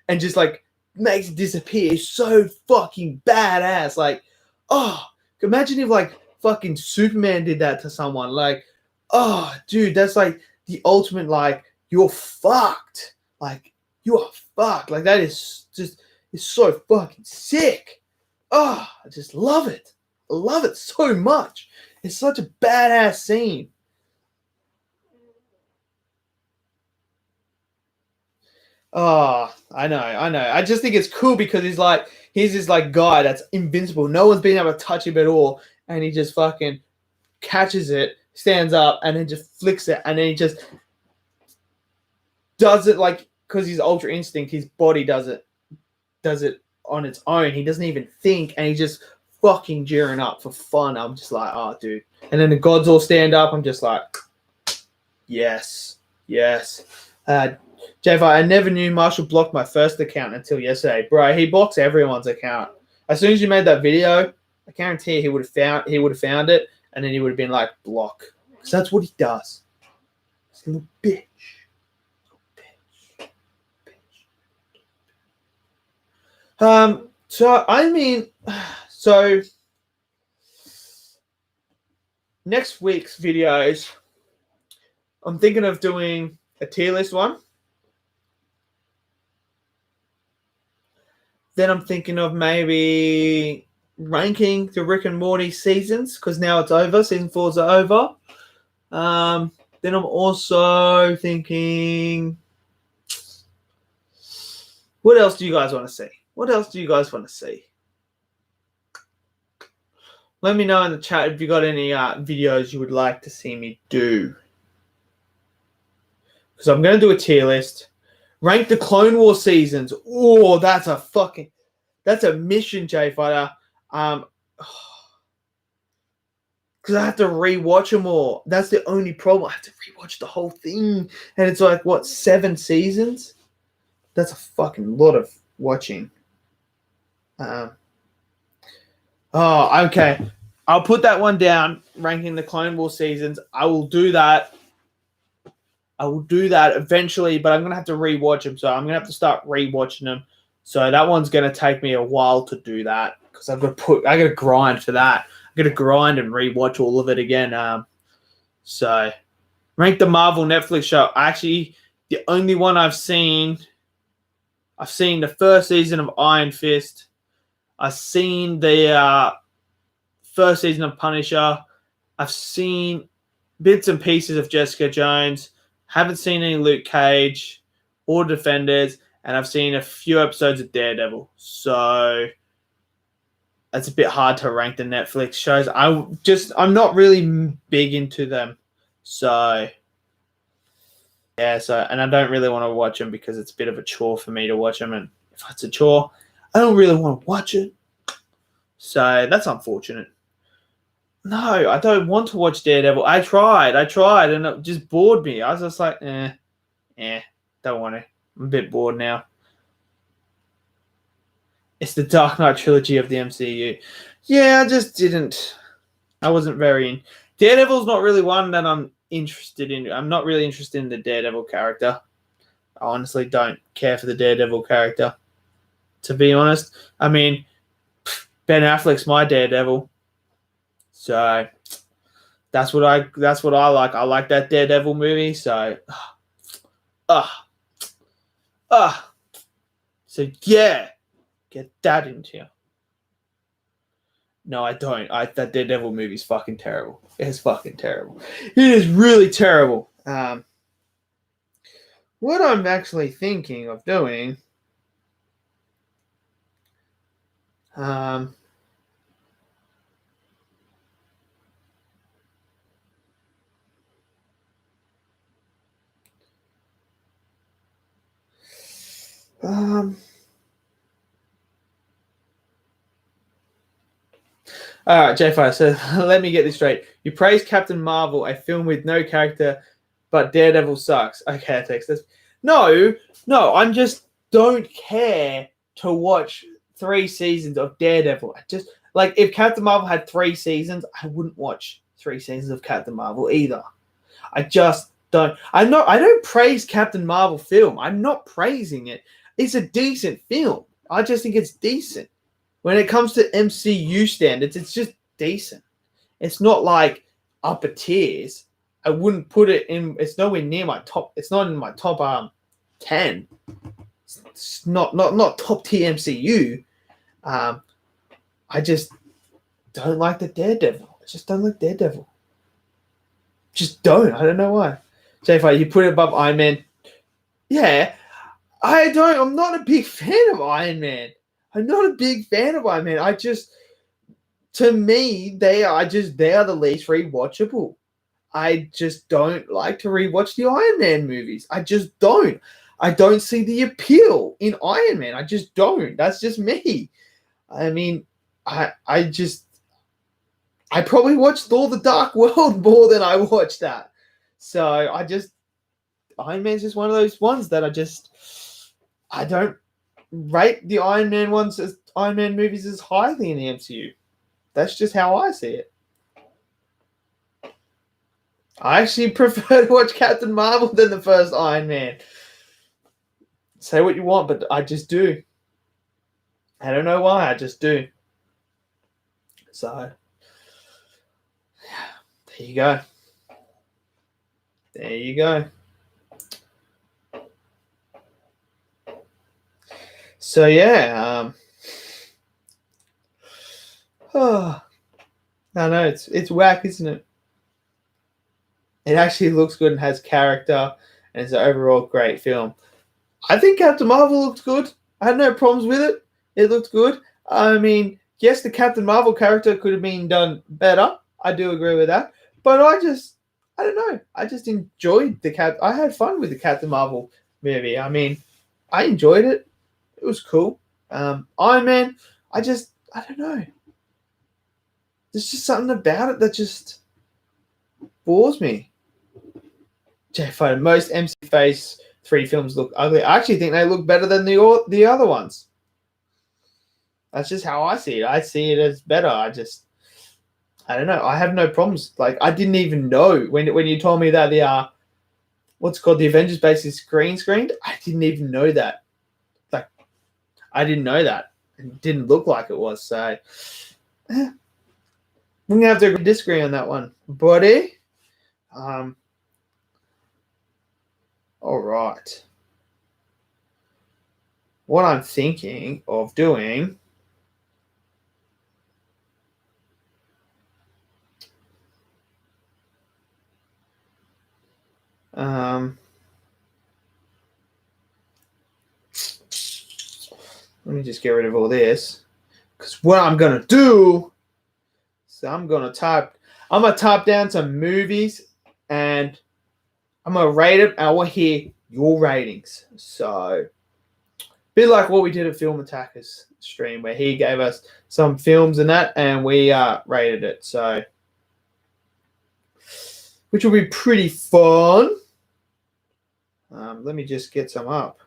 and just, like, makes it disappear. It's so fucking badass. Like, oh, imagine if like fucking Superman did that to someone. Like, oh, dude, that's like the ultimate. Like, you're fucked. Like, you are fucked. Like, that is just, it's so fucking sick. Oh, I just love it. I love it so much. It's such a badass scene. Oh, I know, I know. I just think it's cool because he's this like guy that's invincible. No one's been able to touch him at all, and he just fucking catches it, stands up, and then just flicks it, and then he just does it like because he's Ultra Instinct. His body does it on its own. He doesn't even think, and he just fucking gearing up for fun. I'm just like, oh, dude. And then the gods all stand up. I'm just like, yes, yes. Jeff, I never knew Marshall blocked my first account until yesterday. Bro, he blocks everyone's account. As soon as you made that video, I guarantee he would have found it, and then he would have been like, block. Because that's what he does. This little bitch. So I mean, so next week's videos, I'm thinking of doing a tier list one. Then I'm thinking of maybe ranking the Rick and Morty seasons because now it's over. Season 4's over. Then I'm also thinking, what else do you guys want to see? What else do you guys want to see? Let me know in the chat if you got any videos you would like to see me do. Because I'm going to do a tier list. Rank the Clone War seasons. Oh, that's a mission, J Fighter. Because I have to rewatch them all. That's the only problem. I have to rewatch the whole thing. And it's like, what, 7 seasons? That's a fucking lot of watching. Okay. I'll put that one down, ranking the Clone Wars seasons. I will do that. Eventually, but I'm going to have to rewatch them. So I'm going to have to start rewatching them. So that one's going to take me a while to do that because I got to grind for that. I got to grind and rewatch all of it again. So rank the Marvel Netflix show. Actually, the only one I've seen the first season of Iron Fist. I've seen the first season of Punisher. I've seen bits and pieces of Jessica Jones. Haven't seen any Luke Cage or Defenders, and I've seen a few episodes of Daredevil. So it's a bit hard to rank the Netflix shows. I'm not really big into them. So yeah, and I don't really want to watch them because it's a bit of a chore for me to watch them, and if it's a chore, I don't really want to watch it. So that's unfortunate. No, I don't want to watch Daredevil. I tried, and it just bored me. I was just like, don't want to. I'm a bit bored now. It's the Dark Knight trilogy of the MCU. Yeah, I just didn't. I wasn't very in. Daredevil's not really one that I'm interested in. I'm not really interested in the Daredevil character. I honestly don't care for the Daredevil character. To be honest, I mean, Ben Affleck's my Daredevil. So that's what I like. I like that Daredevil movie. So, so yeah, get that into you. No, I don't. That Daredevil movie is fucking terrible. It's fucking terrible. It is really terrible. What I'm actually thinking of doing, um, All right, J5. So let me get this straight. You praise Captain Marvel, a film with no character, but Daredevil sucks. Okay, I text this. No, I just don't care to watch 3 seasons of Daredevil. I just like if Captain Marvel had 3 seasons, I wouldn't watch 3 seasons of Captain Marvel either. I just don't. I don't praise Captain Marvel film. I'm not praising it. It's a decent film. I just think it's decent. When it comes to MCU standards, it's just decent. It's not like upper tiers. I wouldn't put it in. It's nowhere near my top. It's not in my top 10. It's not top tier MCU. I just don't like the Daredevil. I just don't like Daredevil. Just don't. I don't know why. J5, you put it above Iron Man. Yeah, I don't. I'm not a big fan of Iron Man. I'm not a big fan of Iron Man. To me, they are the least rewatchable. I just don't like to rewatch the Iron Man movies. I just don't. I don't see the appeal in Iron Man. I just don't. That's just me. I mean, I probably watched Thor: The Dark World more than I watched that. So Iron Man's just one of those ones that I don't rate the Iron Man movies as highly in the MCU. That's just how I see it. I actually prefer to watch Captain Marvel than the first Iron Man. Say what you want, but I just do. I don't know why, I just do. So, there you go. There you go. So, yeah. I know, it's whack, isn't it? It actually looks good and has character, and it's an overall great film. I think Captain Marvel looked good. I had no problems with it. It looked good. I mean, yes, the Captain Marvel character could have been done better. I do agree with that. But I don't know. I just enjoyed I had fun with the Captain Marvel movie. I mean, I enjoyed it. It was cool. Iron Man, I don't know. There's just something about it that just bores me. J5, most MC Phase 3 films look ugly. I actually think they look better than the other ones. That's just how I see it. I see it as better. I don't know. I have no problems. Like, I didn't even know when you told me that the what's called the Avengers base is green screened. I didn't even know that. Like, I didn't know that. It didn't look like it was. So, we're gonna have to disagree on that one, buddy. All right. What I'm thinking of doing. Let me just get rid of all this. Because what I'm going to do, I'm going to type down some movies and I'm going to rate it. And I want to hear your ratings. So, a bit like what we did at Film Attackers stream, where he gave us some films and that, and we rated it. So, which will be pretty fun. Let me just get some up.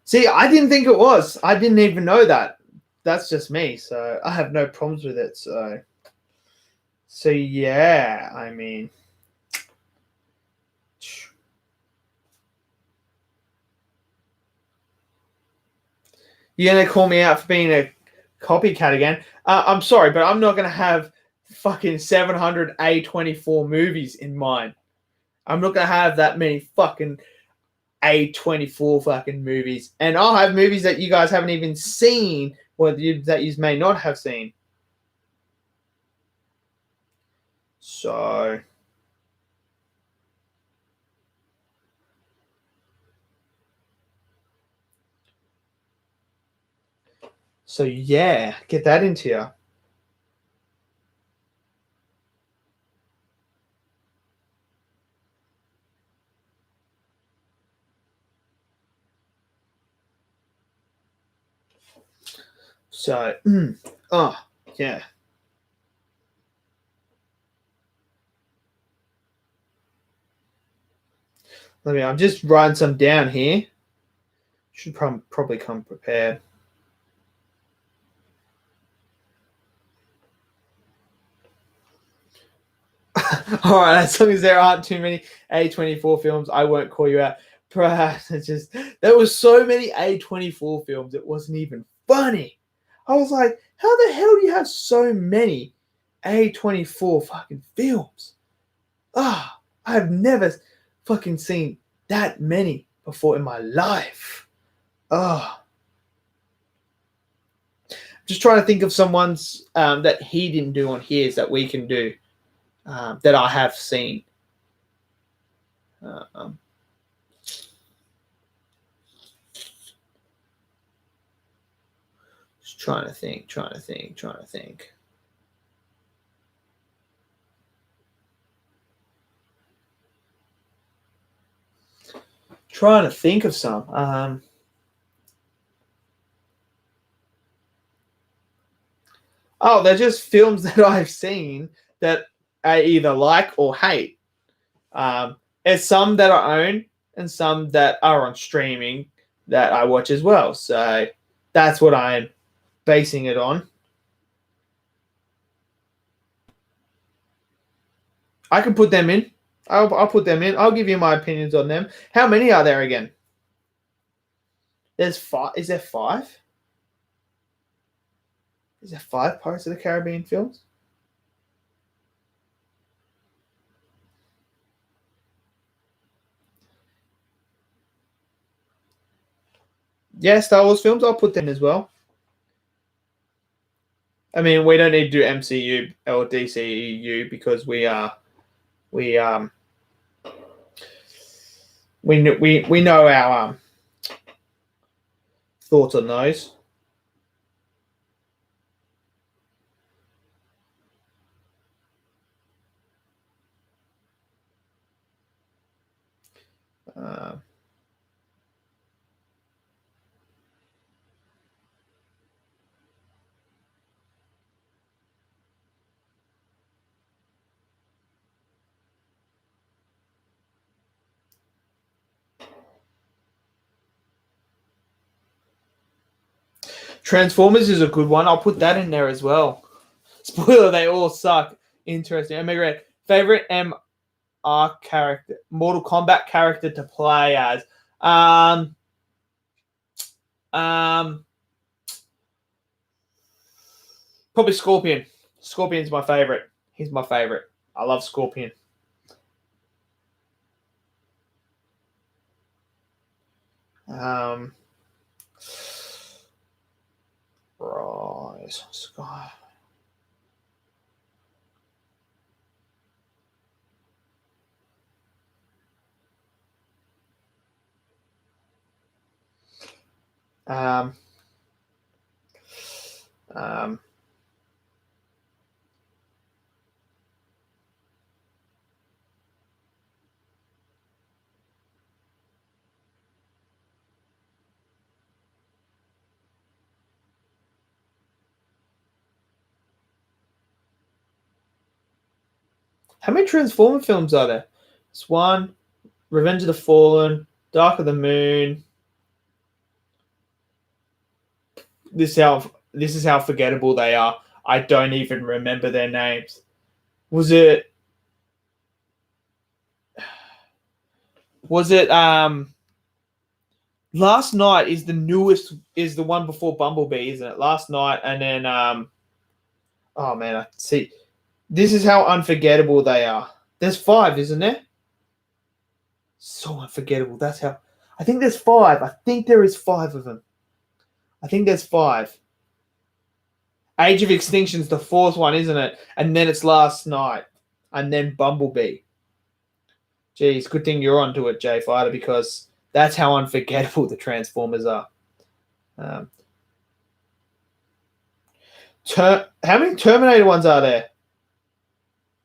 See, I didn't think it was. I didn't even know that. That's just me. So I have no problems with it. So yeah, I mean, you're going to call me out for being a copycat again. I'm sorry, but I'm not going to have fucking 700 A24 movies in mind. I'm not going to have that many fucking A24 fucking movies. And I'll have movies that you guys haven't even seen or that you may not have seen. So yeah, get that into you. So, yeah. I'm just writing some down here. Should probably come prepared. All right, as long as there aren't too many A24 films, I won't call you out. Perhaps it's just there was so many A24 films, it wasn't even funny. I was like, how the hell do you have so many A24 fucking films? I've never fucking seen that many before in my life. Just trying to think of someone's that he didn't do on his that we can do that I have seen. Just trying to think. Trying to think of some. They're just films that I've seen that I either like or hate. There's some that I own and some that are on streaming that I watch as well. So that's what I'm basing it on. I can put them in. I'll put them in. I'll give you my opinions on them. How many are there again? There's 5. Is there 5? Is there 5 Pirates of the Caribbean films? Yeah, Star Wars films. I'll put them as well. I mean, we don't need to do MCU or DCEU because we know our thoughts on those. Transformers is a good one. I'll put that in there as well. Spoiler, they all suck. Interesting. Emigrate. Favorite MR character, Mortal Kombat character to play as. Probably Scorpion. Scorpion's my favorite. He's my favorite. I love Scorpion. Rise Sky. How many Transformer films are there? It's 1, Revenge of the Fallen, Dark of the Moon. This is how forgettable they are. I don't even remember their names. Was it Last Night is the newest, is the one before Bumblebee, isn't it? Last Night, and then oh man, I see. This is how unforgettable they are. There's 5, isn't there? So unforgettable. That's how. I think there's 5. I think there is 5 of them. I think there's 5. Age of Extinction's the 4th one, isn't it? And then it's Last Night, and then Bumblebee. Geez, good thing you're onto it, Jay Fighter, because that's how unforgettable the Transformers are. How many Terminator ones are there?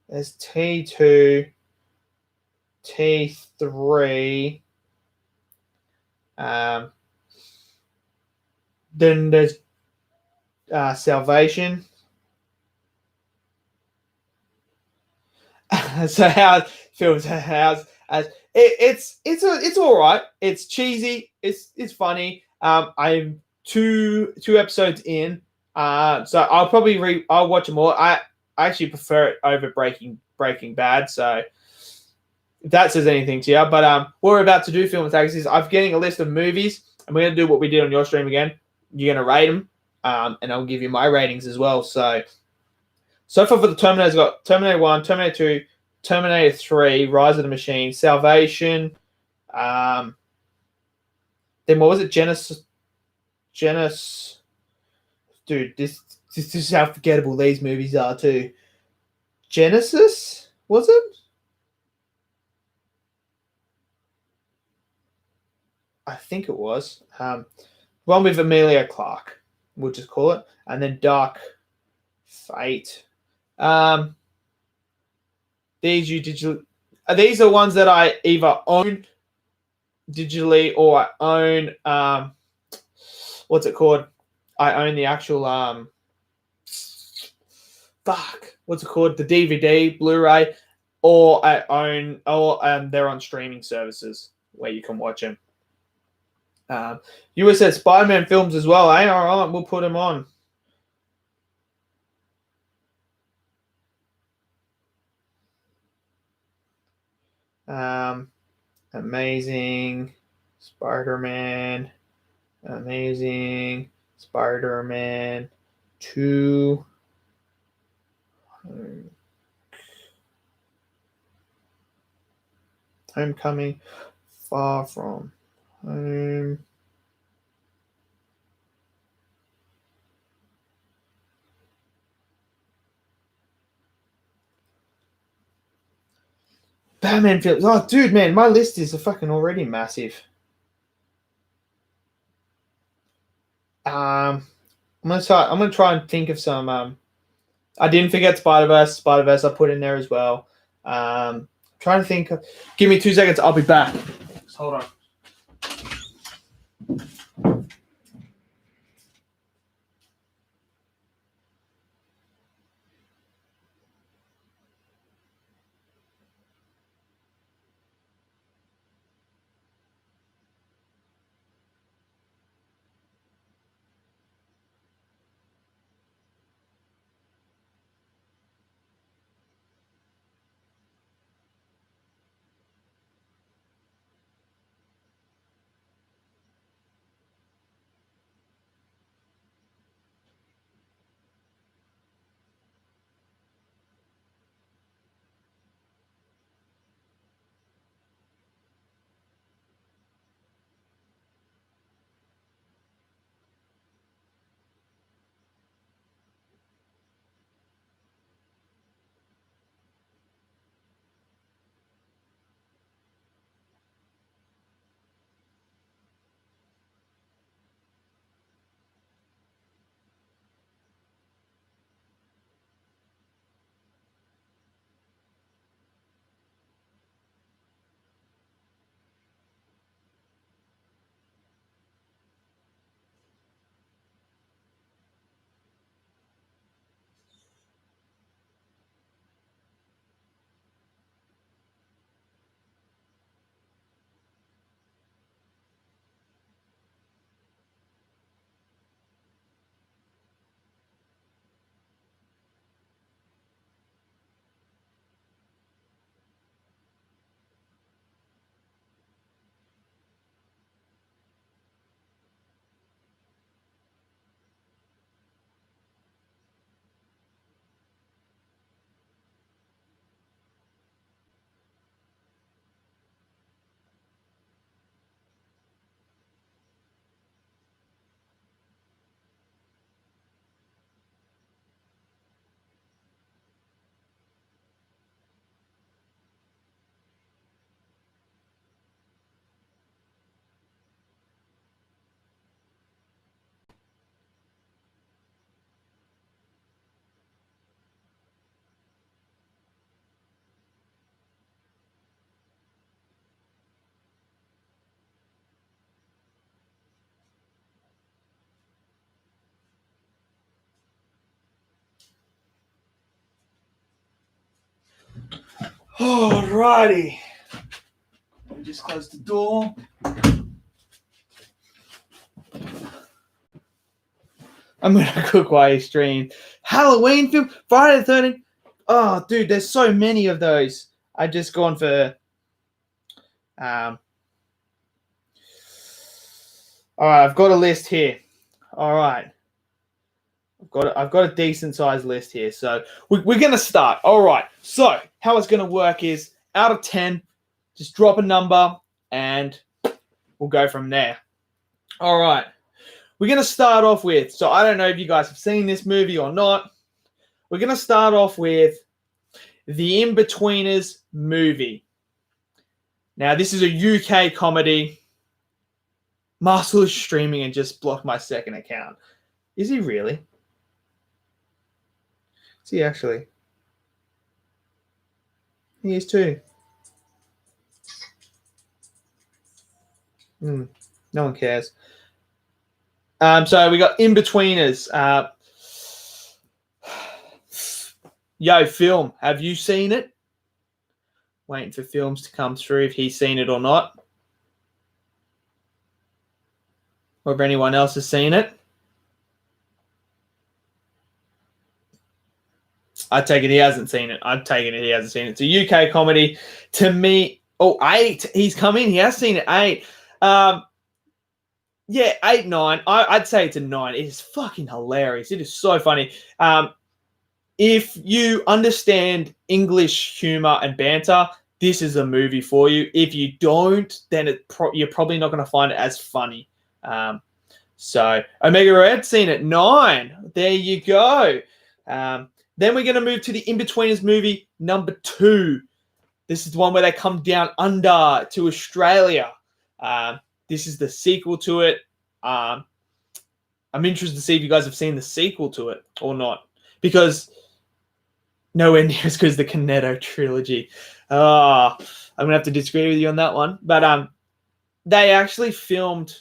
There's T2, T3. Then there's Salvation. So how films as it's all right. It's cheesy. It's funny. I'm two episodes in. So I'll probably I'll watch them all. I actually prefer it over Breaking Bad. So if that says anything to you, but what we're about to do, Film Tags, is I'm getting a list of movies, and we're gonna do what we did on your stream again. You're gonna rate them, and I'll give you my ratings as well. So far for the Terminator's got Terminator 1, Terminator 2, Terminator 3, Rise of the Machine, Salvation. Um, then what was it? Genesis. Dude, this is how forgettable these movies are too. Genesis? Was it? I think it was. One with Emilia Clarke, we'll just call it. And then Dark Fate. Um, these are ones that I either own digitally or I own what's it called? I own the actual what's it called? The DVD, Blu-ray, or I own or they're on streaming services where you can watch them. You said Spider-Man films as well, eh? All right, we'll put them on. Amazing Spider-Man, Amazing Spider-Man 2. Homecoming, Far From Home. Batman films. Oh, dude, man, my list is fucking already massive. I'm gonna try and think of some. I didn't forget Spider-Verse. Spider-Verse I put in there as well. Trying to think. Give me 2 seconds. I'll be back. Just hold on. Alrighty. Let me just close the door. I'm gonna cook while you stream. Halloween film, Friday the 13th. Oh, dude, there's so many of those. I've just gone for. All right, I've got a list here. All right, I've got a decent sized list here. So we're gonna start. All right. So how it's gonna work is out of 10, just drop a number and we'll go from there. All right. We're going to start off with, so I don't know if you guys have seen this movie or not. We're going to start off with the In-Betweeners movie. Now, this is a UK comedy. Marcel is streaming and just blocked my second account. Is he really? Is he actually? He is too. No one cares. So we got In-Betweeners. Yo, film. Have you seen it? Waiting for films to come through if he's seen it or not. Or if anyone else has seen it. I take it he hasn't seen it. I'm taking it he hasn't seen it. It's a UK comedy. To me, 8. He's come in. He has seen it. 8. Yeah, 8, 9. I'd say it's a 9. It is fucking hilarious. It is so funny. If you understand English humor and banter, this is a movie for you. If you don't, then you're probably not going to find it as funny. So Omega Red, seen it. 9. There you go. Then we're going to move to the In-Betweeners movie number 2. This is the one where they come down under to Australia. This is the sequel to it. I'm interested to see if you guys have seen the sequel to it or not. Because nowhere near as good as the Cornetto trilogy. I'm going to have to disagree with you on that one. But they actually filmed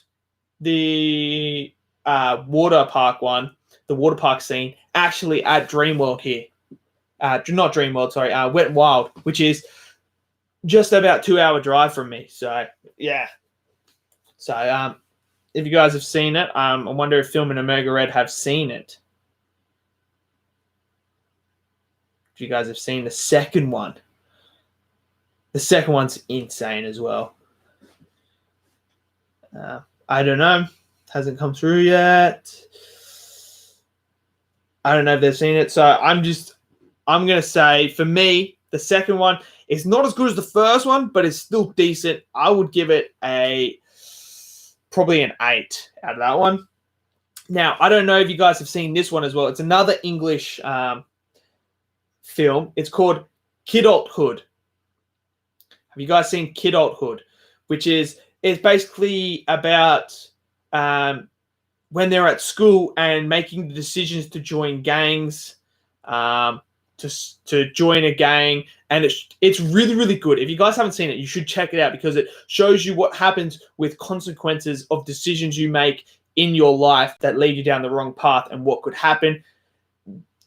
the water park one, the water park scene, actually at Dreamworld here. Not Dreamworld, sorry. Wet n Wild, which is just about 2-hour drive from me. So, yeah. So, if you guys have seen it, I wonder if Film and Omega Red have seen it. If you guys have seen the second one. The second one's insane as well. I don't know. Hasn't come through yet. I don't know if they've seen it. So I'm going to say, for me, the second one is not as good as the first one, but it's still decent. I would give it probably an 8 out of that one. Now, I don't know if you guys have seen this one as well. It's another English film. It's called Kidulthood. Have you guys seen Kidulthood? Which is basically about when they're at school and making the decisions to join gangs, to join a gang. And it's really, really good. If you guys haven't seen it, you should check it out because it shows you what happens with consequences of decisions you make in your life that lead you down the wrong path and what could happen.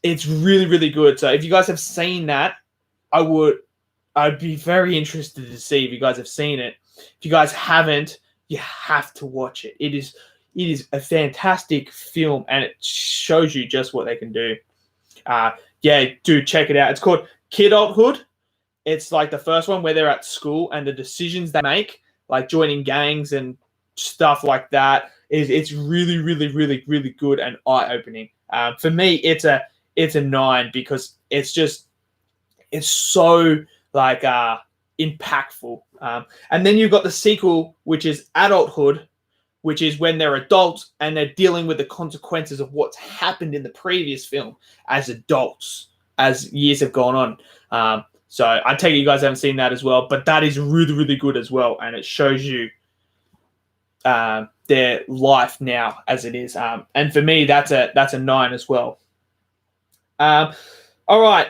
It's really, really good. So if you guys have seen that, I'd be very interested to see if you guys have seen it. If you guys haven't, you have to watch it. It is a fantastic film and it shows you just what they can do. Yeah, do check it out. It's called Kidulthood. It's like the first one where they're at school and the decisions they make, like joining gangs and stuff like that, it's really, really, really, really good and eye-opening. For me, it's a 9 because it's so like impactful. And then you've got the sequel, which is Adulthood, which is when they're adults and they're dealing with the consequences of what's happened in the previous film as adults, as years have gone on. So I take it you guys haven't seen that as well, but that is really, really good as well. And it shows you their life now as it is. And for me, that's a 9 as well. All right.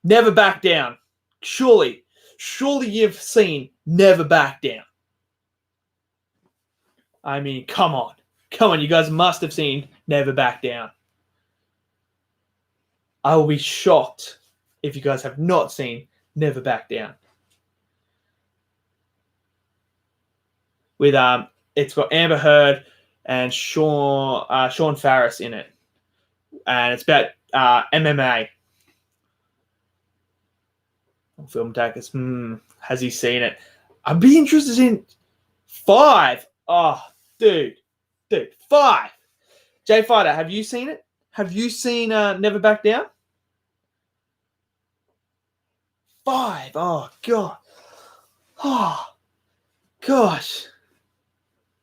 Never Back Down. Surely you've seen Never Back Down. I mean, come on. You guys must have seen Never Back Down. I will be shocked if you guys have not seen Never Back Down. With it's got Amber Heard and Sean Farris in it, and it's about MMA. Film Tackers. Has he seen it? I'd be interested in 5. Oh, dude, 5. Jay Fighter, have you seen it? Have you seen Never Back Down? 5. Oh god. Oh gosh.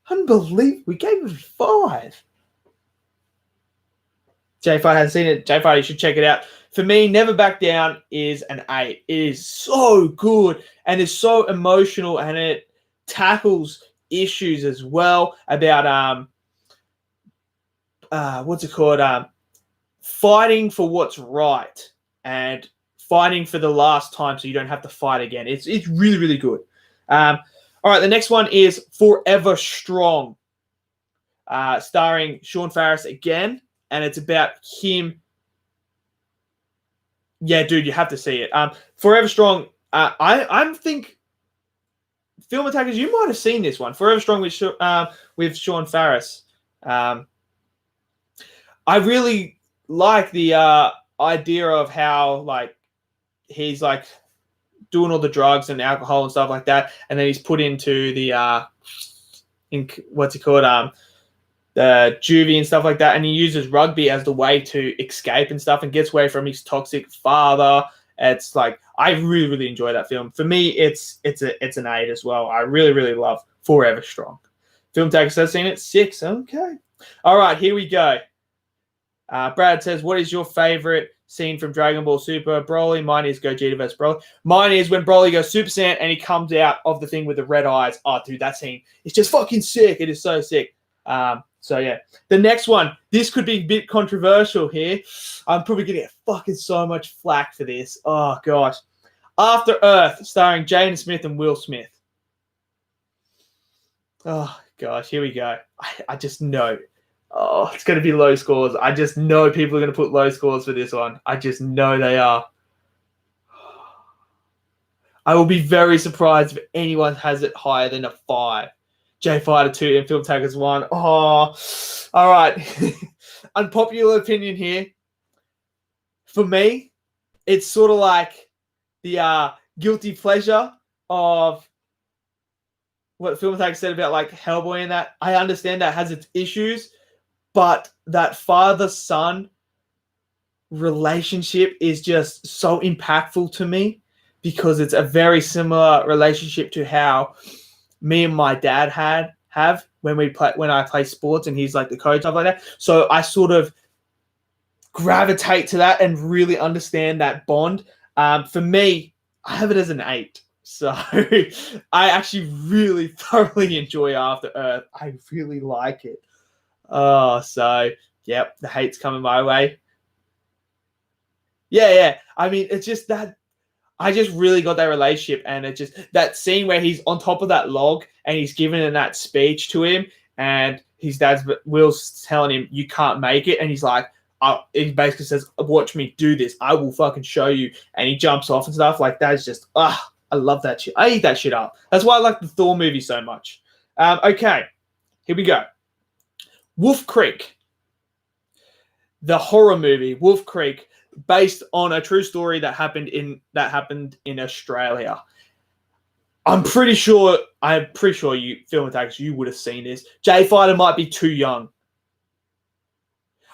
Unbelievable. We gave it 5. Jay Fighter hasn't seen it. Jay Fighter, you should check it out. For me, Never Back Down is an 8. It is so good and it's so emotional, and it tackles issues as well about what's it called? Fighting for what's right and fighting for the last time so you don't have to fight again. It's really, really good. All right, the next one is Forever Strong, starring Sean Farris again, and it's about him. Yeah, dude, you have to see it. Forever Strong. I think Film Attackers, you might have seen this one. Forever Strong with Sean Farris. I really like the idea of how like he's like doing all the drugs and alcohol and stuff like that, and then he's put into the what's it called? The juvie and stuff like that, and he uses rugby as the way to escape and stuff, and gets away from his toxic father. It's like I really, really enjoy that film. For me, it's an 8 as well. I really, really love Forever Strong. Film Tackers has seen it. 6. Okay. All right, here we go. Brad says, "What is your favorite scene from Dragon Ball Super, Broly?" Mine is Gogeta vs Broly. Mine is when Broly goes Super Saiyan and he comes out of the thing with the red eyes. Oh, dude, that scene is just fucking sick. It is so sick. So yeah, the next one, this could be a bit controversial here. I'm probably gonna get fucking so much flack for this. Oh gosh, After Earth, starring Jaden Smith and Will Smith. Oh gosh, here we go. I just know. Oh, it's gonna be low scores. I just know people are gonna put low scores for this one. I just know they are. I will be very surprised if anyone has it higher than a 5. J Fighter 2 and Film Tackers 1. Oh, all right. Unpopular opinion here. For me, it's sort of like the guilty pleasure of what Film Tackers said about like Hellboy and that. I understand that has its issues, but that father-son relationship is just so impactful to me because it's a very similar relationship to how me and my dad have when I play sports and he's like the coach, stuff like that. So I sort of gravitate to that and really understand that bond. For me, I have it as an 8. So I actually really thoroughly enjoy After Earth. I really like it. Oh, so yep, the hate's coming my way. Yeah. I mean, it's just that I just really got that relationship, and it just that scene where he's on top of that log and he's giving that speech to him, and his dad's Will's telling him you can't make it, and he's like, he basically says, "Watch me do this. I will fucking show you." And he jumps off and stuff like that. Is just I love that shit. I eat that shit up. That's why I like the Thor movie so much. Okay, here we go. Wolf Creek, the horror movie Wolf Creek, based on a true story that happened in Australia. I'm pretty sure you Film Attackers, you would have seen this. J Fighter might be too young.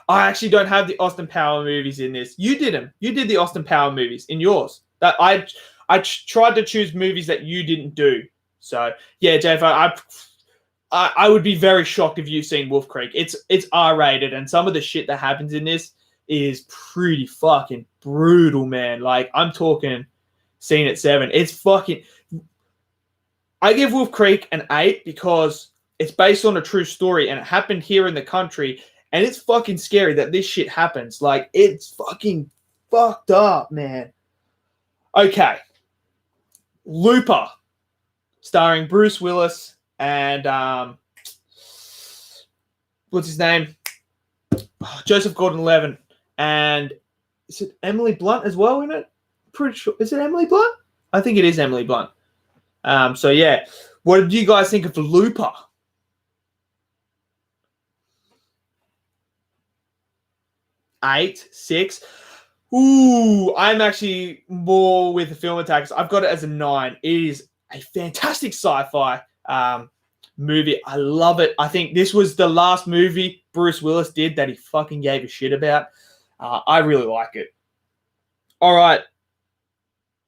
I actually don't have the Austin Power movies in this. You did them. You did the Austin Power movies in yours. That I tried to choose movies that you didn't do. So yeah, J Fighter, I would be very shocked if you've seen Wolf Creek. It's R-rated, and some of the shit that happens in this is pretty fucking brutal, man. Like, I'm talking scene at 7. It's fucking... I give Wolf Creek an 8 because it's based on a true story, and it happened here in the country, and it's fucking scary that this shit happens. Like, it's fucking fucked up, man. Okay. Looper, starring Bruce Willis and what's his name? Joseph Gordon-Levitt. And is it Emily Blunt as well in it? Pretty sure. Is it Emily Blunt? I think it is Emily Blunt. So yeah, what did you guys think of Looper? 8, 6. Ooh, I'm actually more with the Film Attackers. I've got it as a 9. It is a fantastic sci-fi movie. I love it. I think this was the last movie Bruce Willis did that he fucking gave a shit about. I really like it. All right.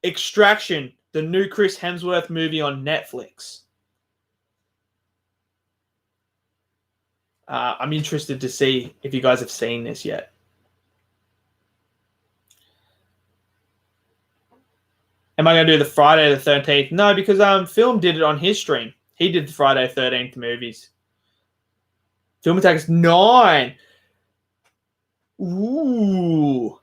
Extraction, the new Chris Hemsworth movie on Netflix. I'm interested to see if you guys have seen this yet. Am I going to do the Friday the 13th? No, because Film did it on his stream. He did the Friday 13th movies. Film Attackers 9. Ooh.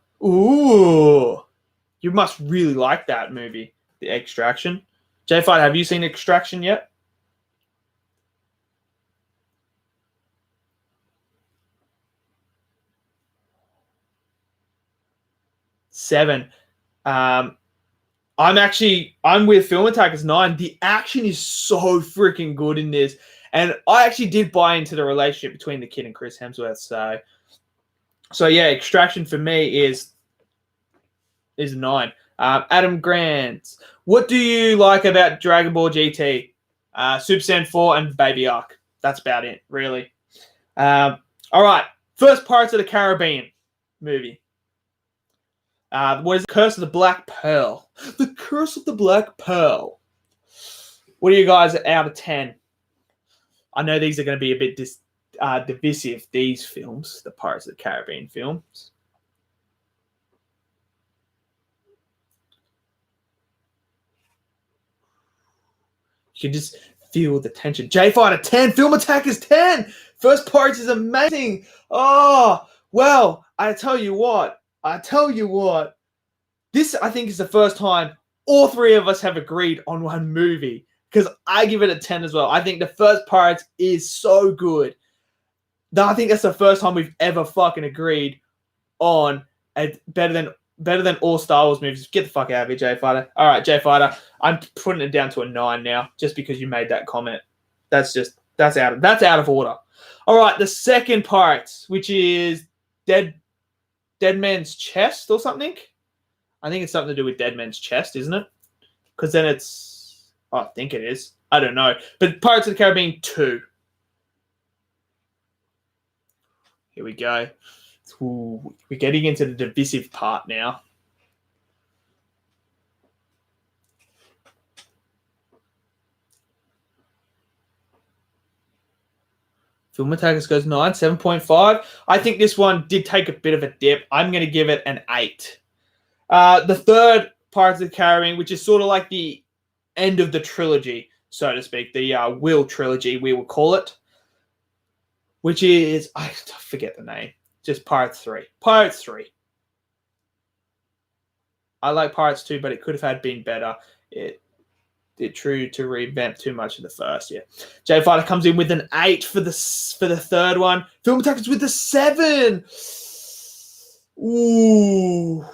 You must really like that movie, The Extraction. J5, have you seen Extraction yet? 7. I'm with Film Attackers 9. The action is so freaking good in this. And I actually did buy into the relationship between the kid and Chris Hemsworth. So yeah, Extraction for me is 9. Adam Grant, what do you like about Dragon Ball GT? Super Saiyan 4 and Baby Arc. That's about it, really. All right, first Pirates of the Caribbean movie. What is it? Curse of the Black Pearl? The Curse of the Black Pearl. What are you guys out of 10? I know these are going to be a bit divisive, these films, the Pirates of the Caribbean films. You can just feel the tension. J5 10. Film Attackers 10. First Pirates is amazing. Oh, well, I tell you what. This, I think, is the first time all three of us have agreed on one movie, because I give it a 10 as well. I think the first Pirates is so good. I think that's the first time we've ever fucking agreed on a better than all Star Wars movies. Get the fuck out of here, J Fighter. All right, J Fighter. I'm putting it down to a 9 now, just because you made that comment. That's out of order. All right, the second Pirates, which is Dead Man's Chest or something. I think it's something to do with Dead Man's Chest, isn't it? Because then it's... Oh, I think it is. I don't know. But Pirates of the Caribbean 2. Here we go. Ooh, we're getting into the divisive part now. Film Attackers goes 9, 7.5. I think this one did take a bit of a dip. I'm going to give it an 8. The third Pirates of the Caribbean, which is sort of like the end of the trilogy, so to speak, the Will trilogy, we will call it, which is, I forget the name, just Pirates 3. Pirates 3. I like Pirates 2, but it could have been better. It tried to revamp too much of the first, yeah. J Fighter comes in with an 8 for the third one. Film Attackers with the 7. Ooh.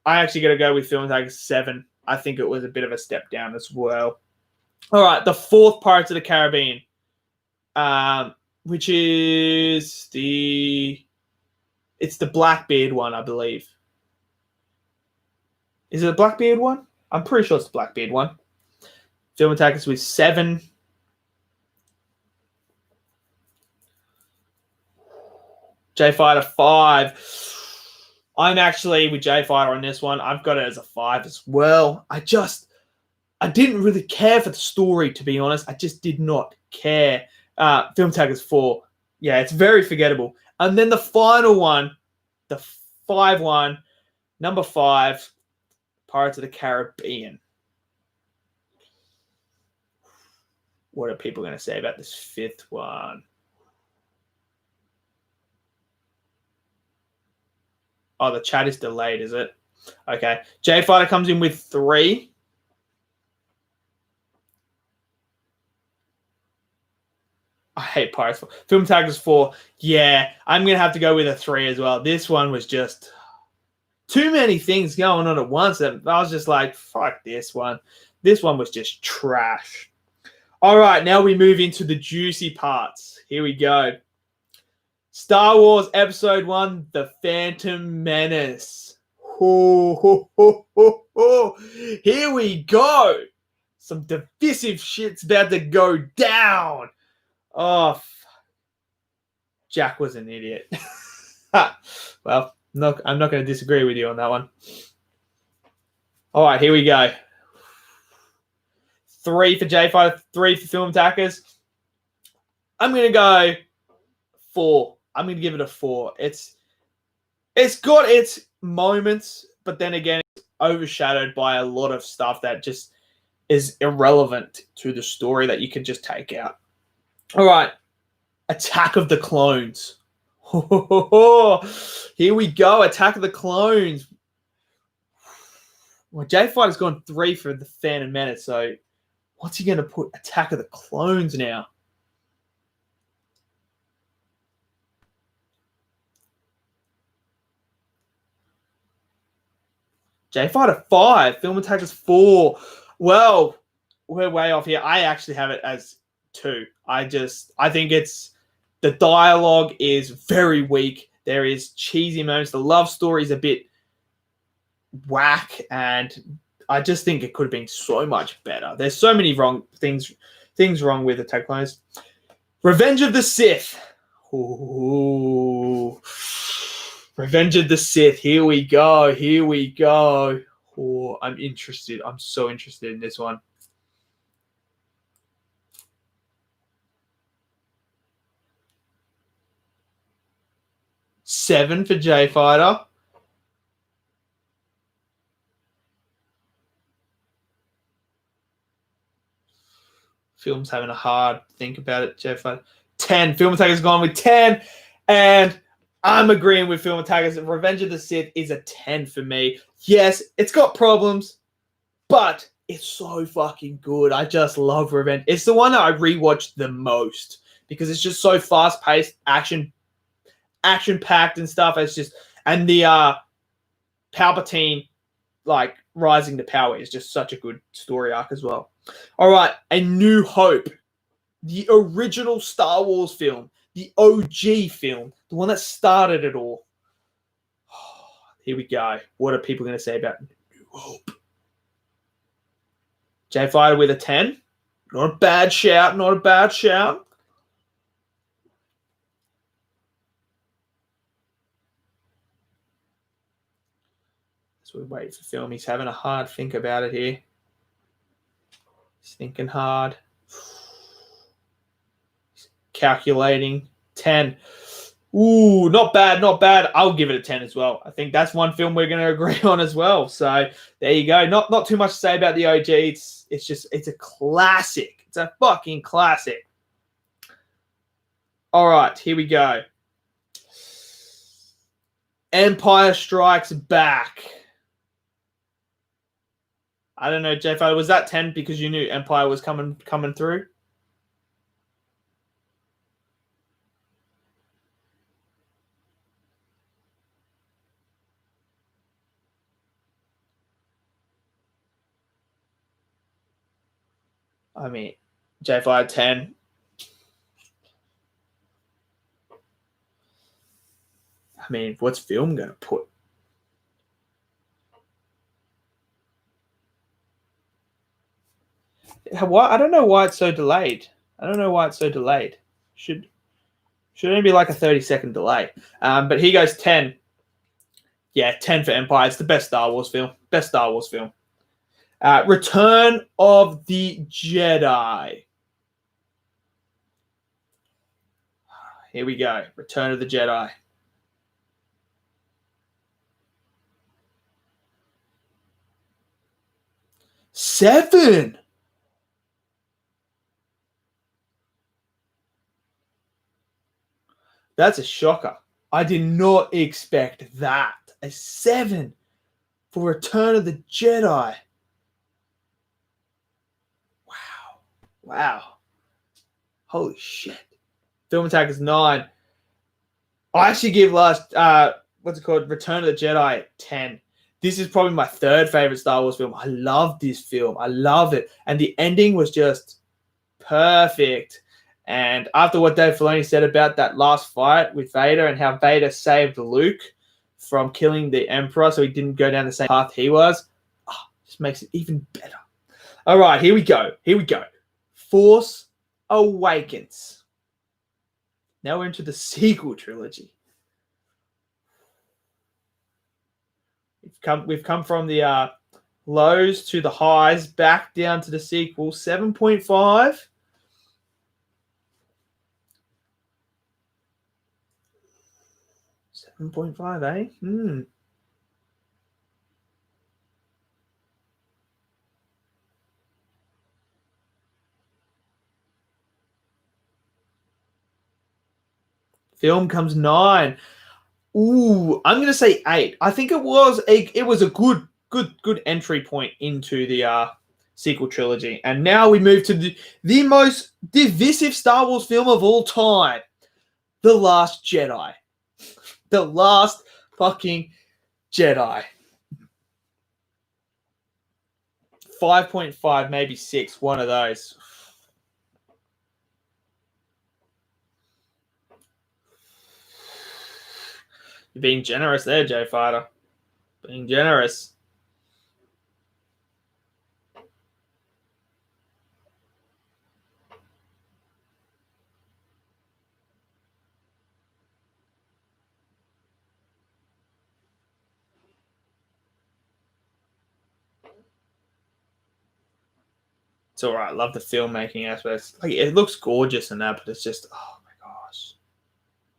I actually got to go with Film Attackers 7. I think it was a bit of a step down as well. All right, the fourth Pirates of the Caribbean, which is it's the Blackbeard one, I believe. Is it a Blackbeard one? I'm pretty sure it's the Blackbeard one. Film Attackers with 7. J Fighter 5. I'm actually with J Fighter on this one. I've got it as a 5 as well. I didn't really care for the story, to be honest. I just did not care. Film Attackers 4. Yeah, it's very forgettable. And then the final one, the 5 one, number 5, Pirates of the Caribbean. What are people going to say about this 5th one? Oh, the chat is delayed, is it? Okay. J Fighter comes in with 3. I hate Pirates 4. Film Attackers 4. Yeah, I'm going to have to go with a 3 as well. This one was just... too many things going on at once. And I was just like, fuck this one. This one was just trash. All right, now we move into the juicy parts. Here we go. Star Wars Episode 1, The Phantom Menace. Ho, ho, ho, ho, ho. Here we go. Some divisive shit's about to go down. Oh, Jack was an idiot. Well, I'm not going to disagree with you on that one. All right, here we go. 3 for J5, 3 for Film Attackers. I'm going to go 4. I'm going to give it a 4. It's got its moments, but then again, it's overshadowed by a lot of stuff that just is irrelevant to the story that you can just take out. All right. Attack of the Clones. Here we go. Attack of the Clones. Well, J-Fighter's gone 3 for the Phantom Menace, so what's he going to put Attack of the Clones now? J-Fighter 5. Film Attackers 4. Well, we're way off here. I actually have it as 2. I think the dialogue is very weak. There is cheesy moments. The love story is a bit whack, and I just think it could have been so much better. There's so many things wrong with Attack of the Clones. Revenge of the Sith. Ooh. Revenge of the Sith. Here we go. Here we go. Oh, I'm interested. I'm so interested in this one. Seven for J-Fighter. Film's having a hard think about it, J-Fighter. 10. Film Attacker's gone with 10. And I'm agreeing with Film Attackers. Revenge of the Sith is a 10 for me. Yes, it's got problems, but it's so fucking good. I just love Revenge. It's the one that I rewatched the most because it's just so fast-paced, action-packed and stuff. It's just, and the Palpatine like rising to power is just such a good story arc as well. All right, A New Hope, the original Star Wars film, the OG film, the one that started it all. Here we go. What are people going to say about New Hope? J-Fighter with a 10. Not a bad shout. Not a bad shout. So we wait for film. He's having a hard think about it here. He's thinking hard. He's calculating. 10. Ooh, not bad, not bad. I'll give it a 10 as well. I think that's one film we're going to agree on as well. So there you go. Not too much to say about the OG. It's a classic. It's a fucking classic. All right, here we go. Empire Strikes Back. I don't know, J-Fighter, was that 10 because you knew Empire was coming through? I mean, J-Fighter 10. I mean, what's film going to put? I don't know why it's so delayed. Should only be like a 30-second delay. But he goes 10. Yeah, 10 for Empire. It's the best Star Wars film. Return of the Jedi. Here we go. Return of the Jedi. 7. That's a shocker. I did not expect that. A 7 for Return of the Jedi. Wow. Holy shit. Film Attackers 9. I actually give what's it called? Return of the Jedi at 10. This is probably my third favorite Star Wars film. I love this film. I love it. And the ending was just perfect. And after what Dave Filoni said about that last fight with Vader and how Vader saved Luke from killing the Emperor so he didn't go down the same path he was, just makes it even better. All right, here we go. Force Awakens. Now we're into the sequel trilogy. We've come from the lows to the highs, back down to the sequel. 7.5. 7.5, eh? Film comes 9. Ooh, I'm gonna say 8. I think it was a good entry point into the sequel trilogy. And now we move to the most divisive Star Wars film of all time, The Last Jedi. The Last fucking Jedi. 5.5, maybe 6, one of those. You're being generous there, Jay Fighter. Being generous. It's all right. I love the filmmaking aspects. Like, it looks gorgeous and that, but it's just, oh my gosh,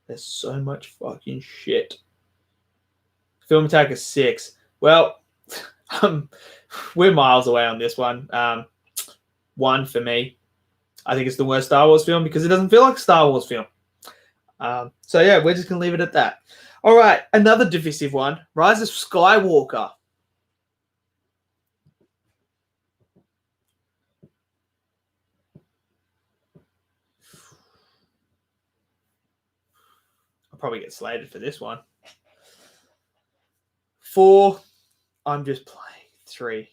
there's so much fucking shit. Film Attack is 6. Well, we're miles away on this one. 1 for me. I think it's the worst Star Wars film because it doesn't feel like a Star Wars film. So yeah, we're just gonna leave it at that. All right, another divisive one: Rise of Skywalker. I'll probably get slated for this one. 4. I'm just playing. 3.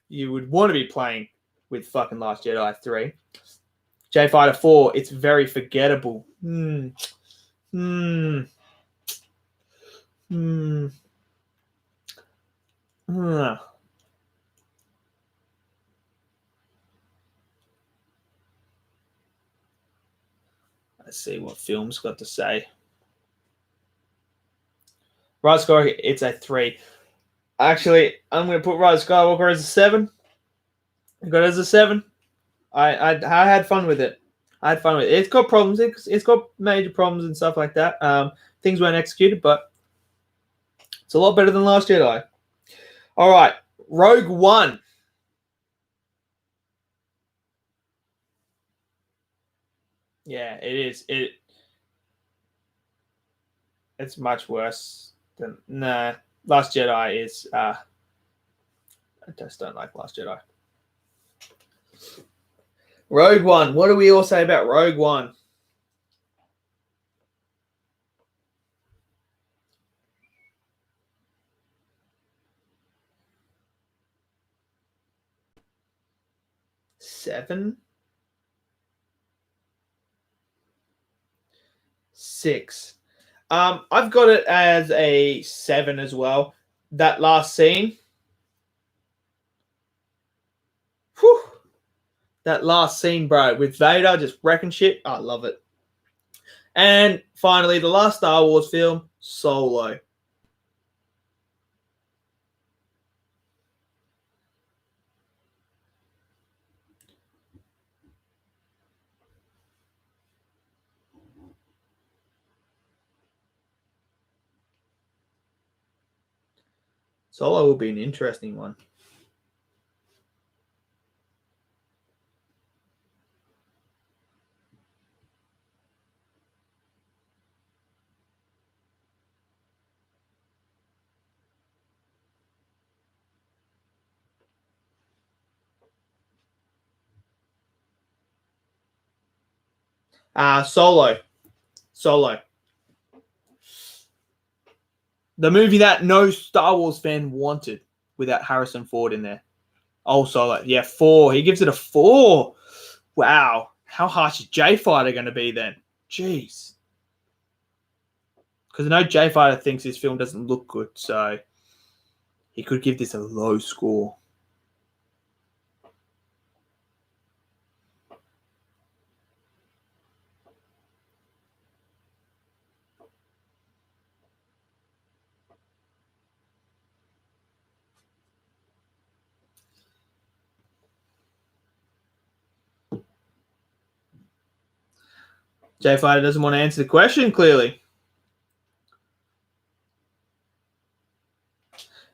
You would want to be playing with fucking Last Jedi. 3. J Fighter 4. It's very forgettable. Let's see what film's got to say. Rise of Skywalker, it's a 3. Actually, I'm going to put Rise of Skywalker as a 7. I got it as a 7. I had fun with it. It's got problems. It's got major problems and stuff like that. Things weren't executed, but it's a lot better than Last Jedi. All right, Rogue One. Yeah, it is. It's much worse than Last Jedi is. I just don't like Last Jedi. Rogue One. What do we all say about Rogue One? Seven. 6. I've got it as a 7 as well. That last scene. Whew. That last scene, bro, with Vader just wrecking shit. I love it. And finally, the last Star Wars film, Solo. Solo will be an interesting one. Solo. The movie that no Star Wars fan wanted without Harrison Ford in there. Oh, Solo. Yeah, 4. He gives it a 4. Wow. How harsh is J-Fighter going to be then? Jeez. Because I know J-Fighter thinks his film doesn't look good, so he could give this a low score. J-Fighter doesn't want to answer the question, clearly.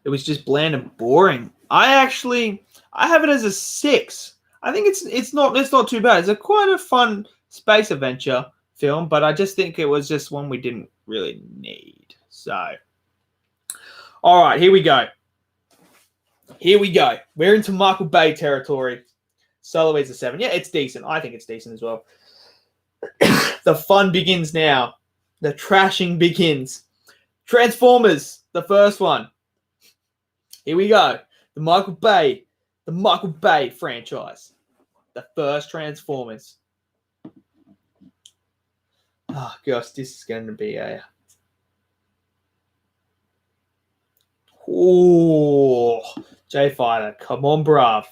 It was just bland and boring. I have it as a 6. I think it's not too bad. It's quite a fun space adventure film, but I just think it was just one we didn't really need. So, all right, here we go. We're into Michael Bay territory. Solo is a 7. Yeah, it's decent. I think it's decent as well. The fun begins now. The trashing begins. Transformers, the first one. Here we go. The Michael Bay franchise. The first Transformers. Oh gosh, this is going to be a... Oh, J-Fighter, come on, bruv.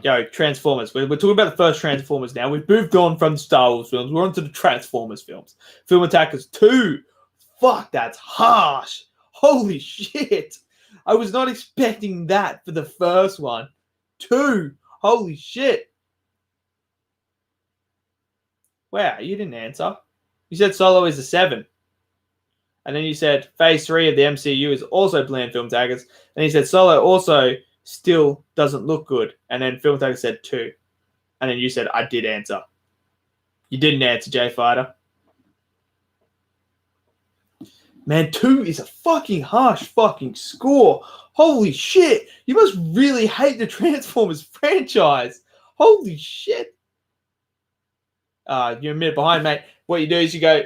Yo, Transformers. We're talking about the first Transformers now. We've moved on from the Star Wars films. We're on to the Transformers films. Film Attackers 2. Fuck, that's harsh. Holy shit. I was not expecting that for the first one. 2. Holy shit. Wow, you didn't answer. You said Solo is a 7. And then you said Phase 3 of the MCU is also bland, Film Attackers. And you said Solo also still doesn't look good. And then Film Attackers said 2. And then you said, I did answer. You didn't answer, J-Fighter. Man, 2 is a fucking harsh fucking score. Holy shit. You must really hate the Transformers franchise. Holy shit. You're a minute behind, mate. What you do is you go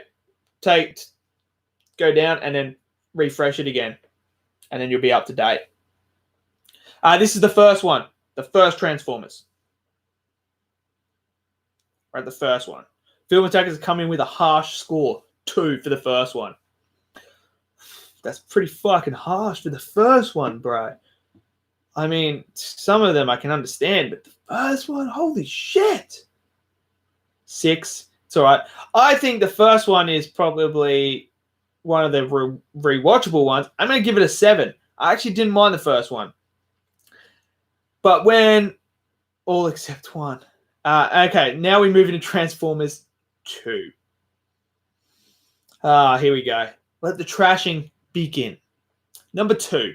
down and then refresh it again. And then you'll be up to date. This is the first one. The first Transformers. Right, the first one. Film Attackers come in with a harsh score. 2 for the first one. That's pretty fucking harsh for the first one, bro. I mean, some of them I can understand, but the first one, holy shit. 6. It's all right. I think the first one is probably one of the rewatchable ones. I'm going to give it a 7. I actually didn't mind the first one. But when all except one. Okay, now we move into Transformers 2. Here we go. Let the trashing begin. Number 2.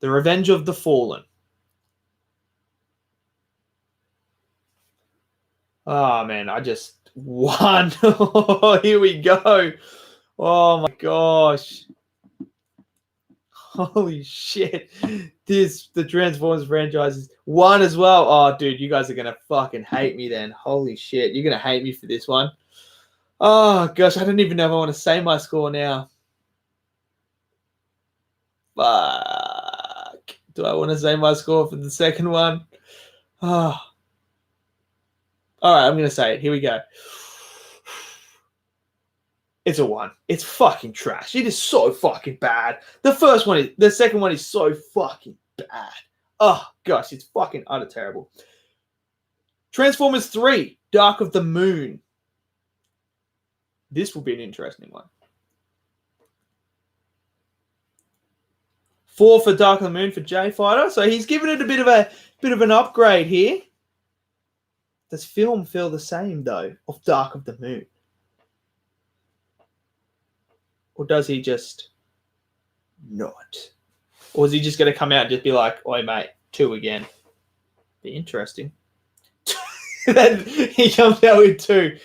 The Revenge of the Fallen. Oh, man, I just won. Here we go. Oh, my gosh. Holy shit. The Transformers franchise is 1 as well. Oh, dude, you guys are going to fucking hate me then. Holy shit. You're going to hate me for this one. Oh, gosh, I don't even know if I want to say my score now. Fuck. Do I want to say my score for the second one? Oh. All right, I'm going to say it. Here we go. It's a 1. It's fucking trash. It is so fucking bad. The second one is so fucking bad. Oh, gosh, it's fucking utter terrible. Transformers 3, Dark of the Moon. This will be an interesting one. 4 for Dark of the Moon for J-Fighter. So he's given it a bit of an upgrade here. Does film feel the same, though, of Dark of the Moon? Or does he just not? Or is he just going to come out and just be like, oi, mate, 2 again? Be interesting. Then he comes out with 2.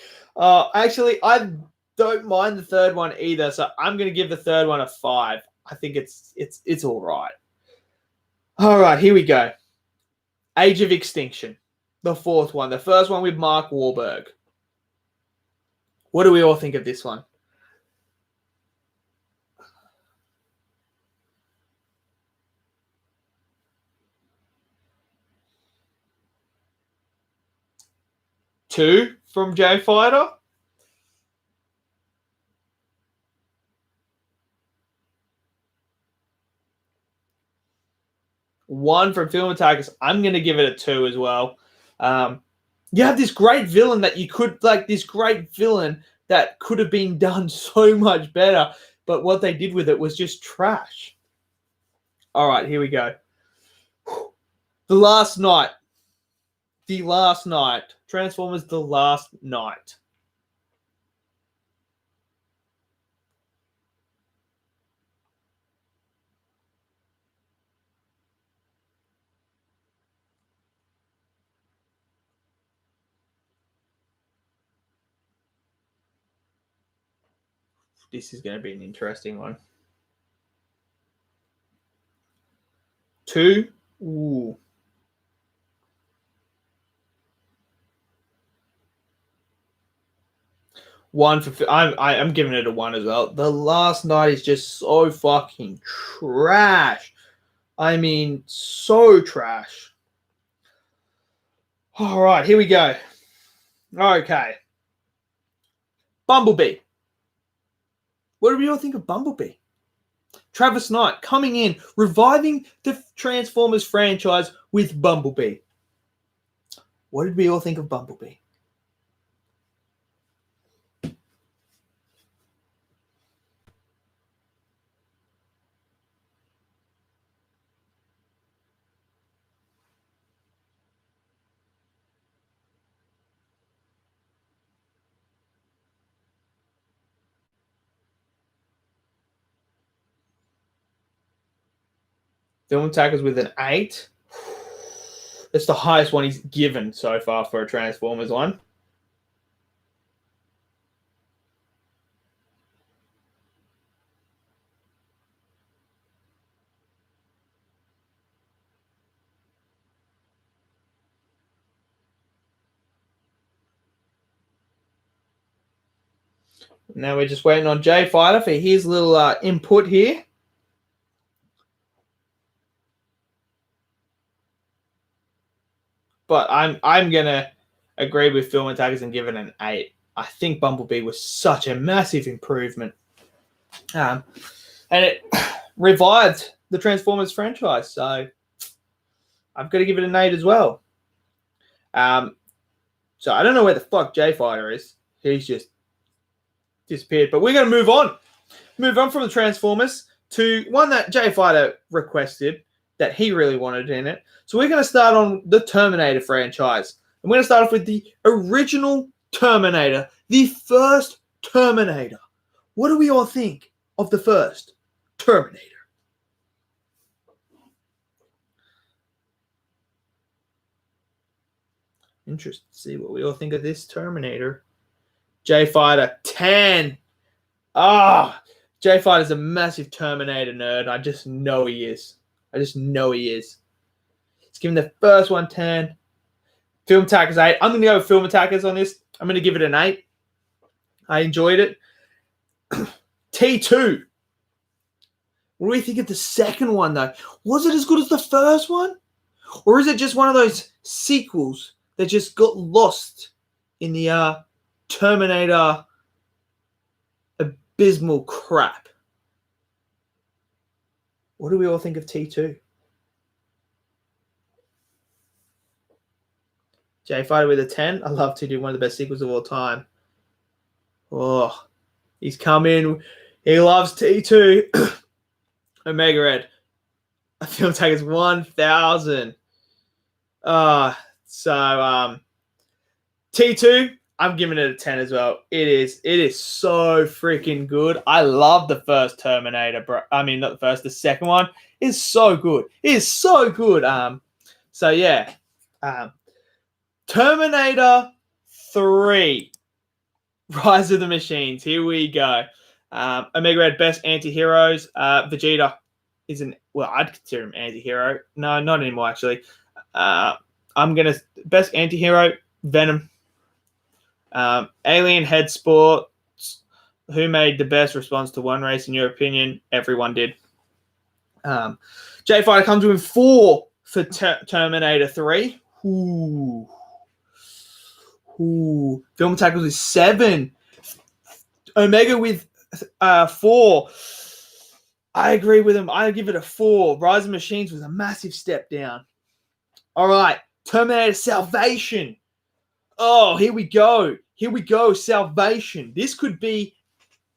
Actually, I don't mind the third one either, so I'm going to give the third one a 5. I think it's all right. All right, here we go. Age of Extinction. the fourth one. The first one with Mark Wahlberg. What do we all think of this one? Two from J Fighter. One from Film Attackers. I'm going to give it a 2 as well. You have this great villain that could have been done so much better, but what they did with it was just trash. All right, here we go. The Last Night. Transformers The Last Night. This is going to be an interesting one. 2. Ooh. One for I'm giving it a 1 as well. The Last Night is just so fucking trash. I mean, so trash. All right, here we go. Okay. Bumblebee. What do we all think of Bumblebee? Travis Knight coming in, reviving the Transformers franchise with Bumblebee. What did we all think of Bumblebee? Film Attackers with an 8. It's the highest one he's given so far for a Transformers one. Now we're just waiting on J Fighter for his little input here. But I'm gonna agree with Film Attackers and give it an 8. I think Bumblebee was such a massive improvement, and it revived the Transformers franchise. So I've got to give it an 8 as well. So I don't know where the fuck J Fighter is. He's just disappeared. But we're gonna move on. Move on from the Transformers to one that J Fighter requested that he really wanted in it. So we're going to start on the Terminator franchise. I'm going to start off with the original Terminator, the first Terminator. What do we all think of the first Terminator? Interesting to see what we all think of this Terminator. J Fighter, 10. J Fighter's a massive Terminator nerd. I just know he is. He's giving the first one 10. Film Attackers 8. I'm going to go with Film Attackers on this. I'm going to give it an 8. I enjoyed it. T2. What do we think of the second one, though? Was it as good as the first one? Or is it just one of those sequels that just got lost in the Terminator abysmal crap? What do we all think of T2? J Fighter with a 10. I love T2, one of the best sequels of all time. Oh, he's come in. He loves T2. Omega Red. I feel like it's 1,000. T2, I'm giving it a 10 as well. It is so freaking good. I love the first Terminator, bro. I mean, not the first, the second one is so good. It is so good. Terminator 3, Rise of the Machines. Here we go. Omega Red, best anti-heroes. Vegeta I'd consider him anti-hero. No, not anymore, actually. I best anti-hero, Venom. Alien Head Sports. Who made the best response to one race in your opinion? Everyone did. J Fighter comes with 4 for Terminator 3. Ooh. Film Tackles with 7. Omega with 4. I agree with him. I give it a 4. Rise of Machines was a massive step down. All right. Terminator Salvation. Oh, here we go. Salvation. This could be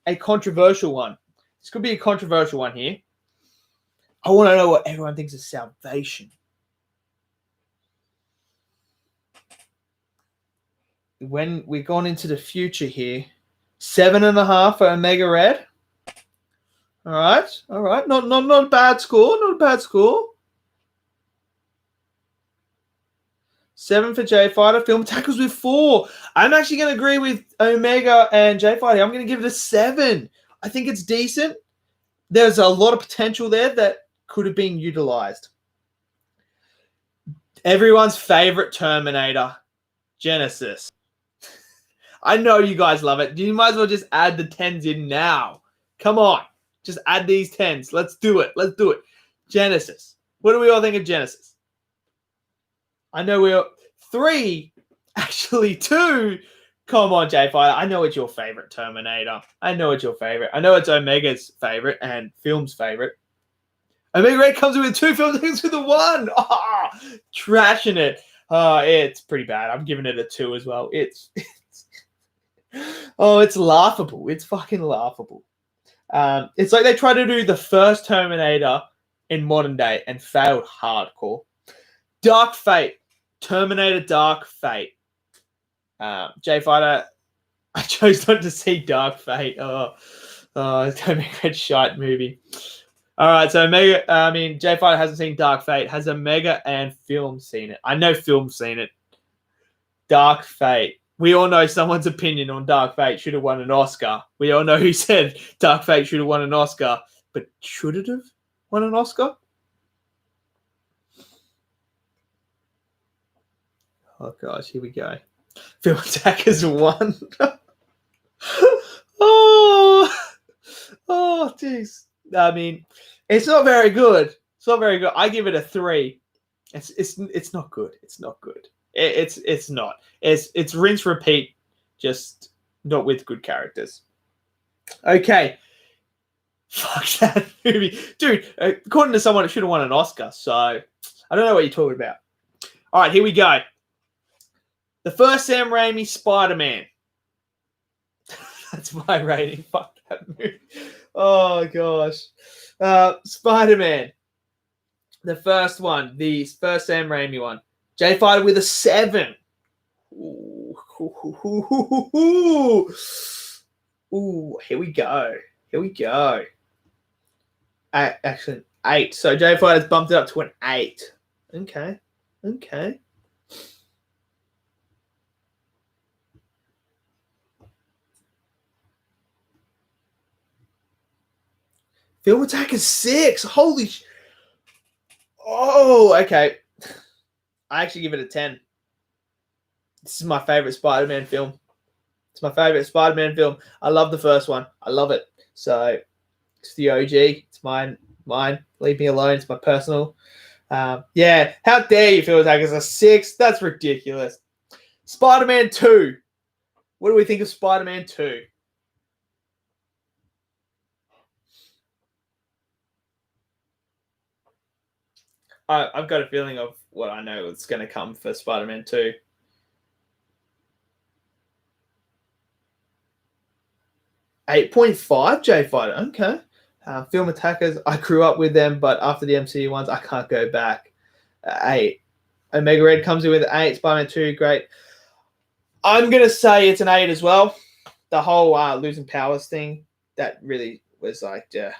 a controversial one. Here. I want to know what everyone thinks of Salvation. When we're gone into the future here, 7.5 for Omega Red. All right. Not a bad score. 7 for J Fighter. Film Tackles with 4. I'm actually going to agree with Omega and J Fighter. I'm going to give it a 7. I think it's decent. There's a lot of potential there that could have been utilized. Everyone's favorite Terminator, Genesis. I know you guys love it. You might as well just add the 10s in now. Come on. Just add these 10s. Let's do it. Genesis. What do we all think of Genesis? I know we're 3. Actually, 2. Come on, J Fighter. I know it's your favorite Terminator. I know it's Omega's favorite and Film's favorite. Omega Red comes in with 2. Film things with a 1. Oh, trashing it. Oh, it's pretty bad. I'm giving it a 2 as well. It's laughable. It's fucking laughable. It's like they tried to do the first Terminator in modern day and failed hardcore. Dark Fate. Terminator Dark Fate. J Fighter, I chose not to see Dark Fate. It's Omega Red shite movie. All right, so J Fighter hasn't seen Dark Fate. Has Omega and Film seen it? I know Film's seen it. Dark Fate. We all know someone's opinion on Dark Fate should have won an Oscar. We all know who said Dark Fate should have won an Oscar, but should it have won an Oscar? Oh gosh, here we go. Film Attackers 1. Jeez. I mean, it's not very good. I give it a 3. It's not good. It's not. It's rinse repeat, just not with good characters. Okay. Fuck that movie. Dude, according to someone, it should have won an Oscar, so I don't know what you're talking about. All right, here we go. The first Sam Raimi Spider-Man. That's my rating. Fuck that movie. Oh, gosh. Spider-Man. The first one. The first Sam Raimi one. J Fighter with a 7. Ooh, here we go. Actually, 8. So J Fighter's bumped it up to an 8. Okay. Film Attack is 6. Holy okay. I actually give it a 10. This is my favorite Spider-Man film. I love the first one. I love it. So it's the OG. It's mine. Leave me alone. It's my personal. Yeah. How dare you, Film Attack is a 6? That's ridiculous. Spider-Man 2. What do we think of Spider-Man 2? I've got a feeling of what I know is going to come for Spider-Man 2. .5 J Fighter. Okay. Film Attackers. I grew up with them, but after the MCU ones, I can't go back. 8. Omega Red comes in with 8. Spider-Man 2, great. I'm going to say it's an 8 as well. The whole losing powers thing, that really was like, yeah.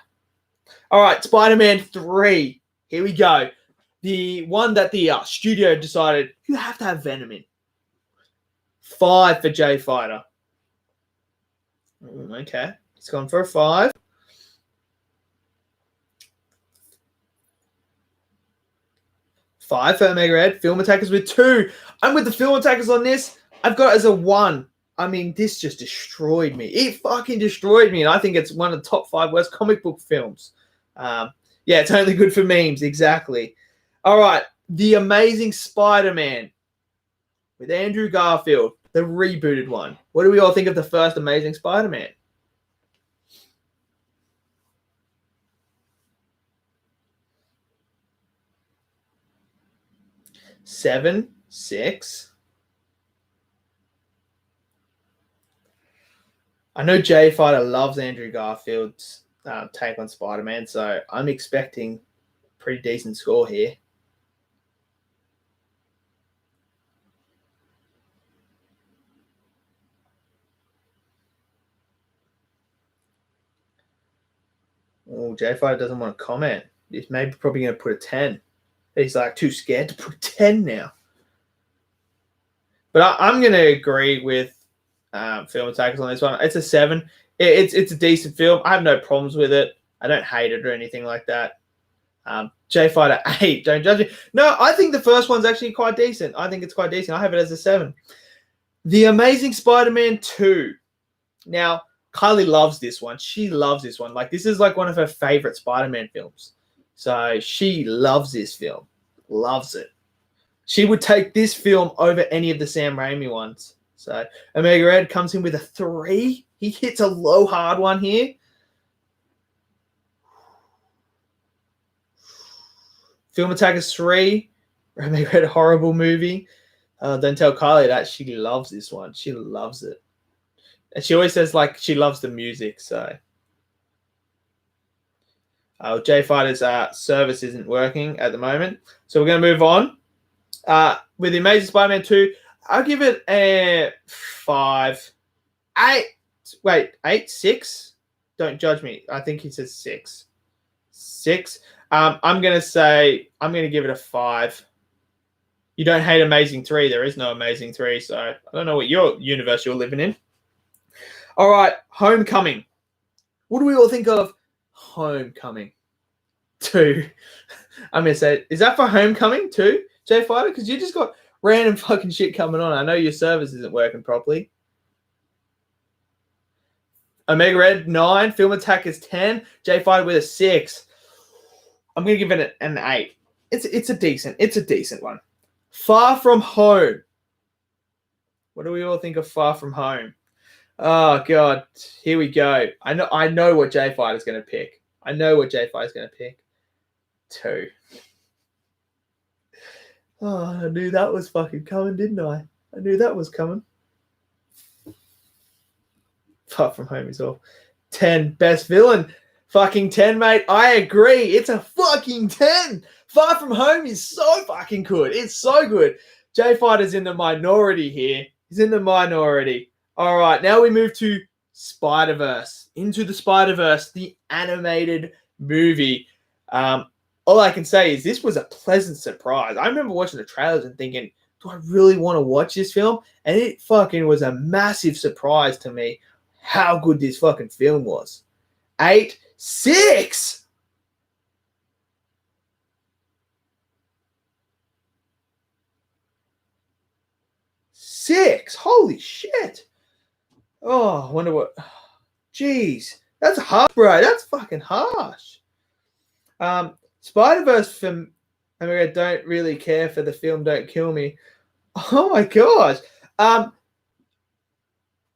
All right, Spider-Man 3. Here we go. The one that the studio decided you have to have Venom in. 5 for J Fighter. Okay. It's gone for a 5. 5 for Omega Red. Film Attackers with 2. I'm with the Film Attackers on this. I've got it as a 1. I mean, this just destroyed me. It fucking destroyed me. And I think it's one of the top 5 worst comic book films. Yeah, it's only good for memes. Exactly. All right. The Amazing Spider-Man with Andrew Garfield, the rebooted one. What do we all think of the first Amazing Spider-Man? 7, 6. I know Jay Fighter loves Andrew Garfield's take on Spider-Man, so I'm expecting a pretty decent score here. Oh, Jay Fighter doesn't want to comment. He's maybe probably going to put a 10. He's like too scared to put a 10 now. But I'm going to agree with Film Attackers on this one. It's a 7. It's a decent film. I have no problems with it. I don't hate it or anything like that. J Fighter 8. Don't judge me. No, I think the first one's actually quite decent. I think it's quite decent. I have it as a 7. The Amazing Spider-Man 2. Now, Kylie loves this one. She loves this one. Like, this is like one of her favorite Spider-Man films. So she loves this film. Loves it. She would take this film over any of the Sam Raimi ones. So Omega Red comes in with a 3. He hits a low hard one here. Film Attackers 3. Omega Red, horrible movie. Don't tell Kylie that. She loves this one. She loves it. And she always says, like, she loves the music. So J Fighter's service isn't working at the moment. So we're going to move on. With the Amazing Spider-Man 2, I'll give it a 5. 8. Wait, 8? 6? Don't judge me. I think he says 6. 6. I'm going to give it a 5. You don't hate Amazing 3. There is no Amazing 3. So I don't know what your universe you're living in. All right, Homecoming. What do we all think of Homecoming 2? I'm going to say, is that for Homecoming 2, J Fighter? Because you just got random fucking shit coming on. I know your service isn't working properly. Omega Red 9, Film Attackers 10, J Fighter with a 6. I'm going to give it an 8. It's a decent one. Far From Home. What do we all think of Far From Home? Oh God, here we go. I know what J Fighter's going to pick. 2. Oh, I knew that was fucking coming, didn't I? I knew that was coming. Far From Home is off. 10, best villain. Fucking 10, mate. I agree. It's a fucking 10. Far From Home is so fucking good. It's so good. J Fighter's in the minority here. He's in the minority. All right, now we move to Spider-Verse. Into the Spider-Verse, the animated movie. All I can say is this was a pleasant surprise. I remember watching the trailers and thinking, do I really want to watch this film? And it fucking was a massive surprise to me how good this fucking film was. 8, 6. Holy shit. Oh, I wonder what. Jeez. That's harsh, bro. That's fucking harsh. Spider-Verse film. I mean, I don't really care for the film Don't Kill Me. Oh my gosh.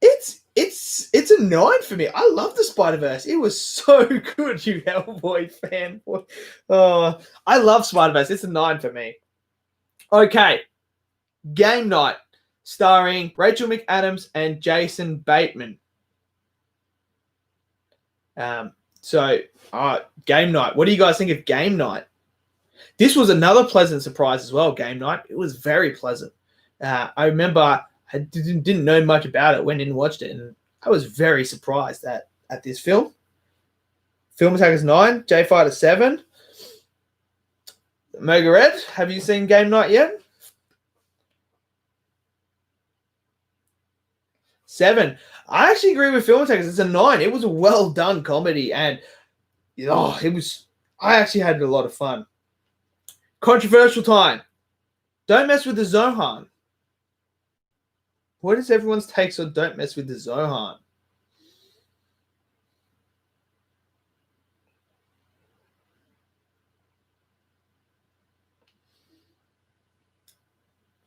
It's a 9 for me. I love the Spider-Verse. It was so good, you Hellboy fanboy. Oh, I love Spider-Verse. It's a 9 for me. Okay. Game Night, starring Rachel McAdams and Jason Bateman. Game Night. What do you guys think of Game Night? This was another pleasant surprise as well, Game Night. It was very pleasant. I remember I didn't know much about it, went in and watched it, and I was very surprised at this film. Film Attackers 9, J Fighter 7. Omega Red, have you seen Game Night yet? 7. I actually agree with Film Attackers. It's a 9. It was a well done comedy, and I actually had a lot of fun. Controversial time. Don't mess with the Zohan. What is everyone's takes on don't mess with the Zohan?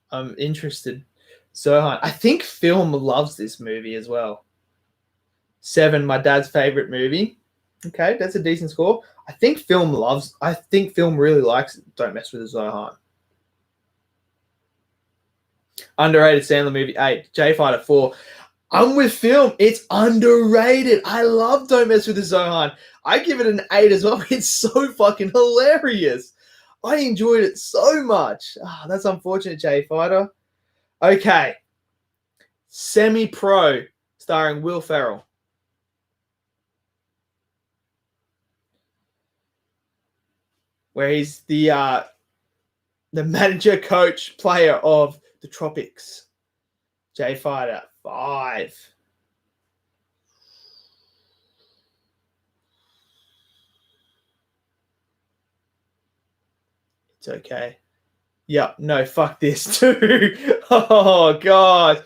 I'm interested. Zohan. I think film loves this movie as well. 7, my dad's favorite movie. Okay, that's a decent score. I think film really likes Don't Mess with the Zohan. Underrated Sandler movie 8. J Fighter 4. I'm with film. It's underrated. I love Don't Mess with the Zohan. I give it an 8 as well. It's so fucking hilarious. I enjoyed it so much. That's unfortunate, J Fighter. Okay. Semi-Pro, starring Will Ferrell. Where he's the manager, coach, player of the Tropics. J Fighter 5. It's okay. Yeah, no, fuck this too. Oh god.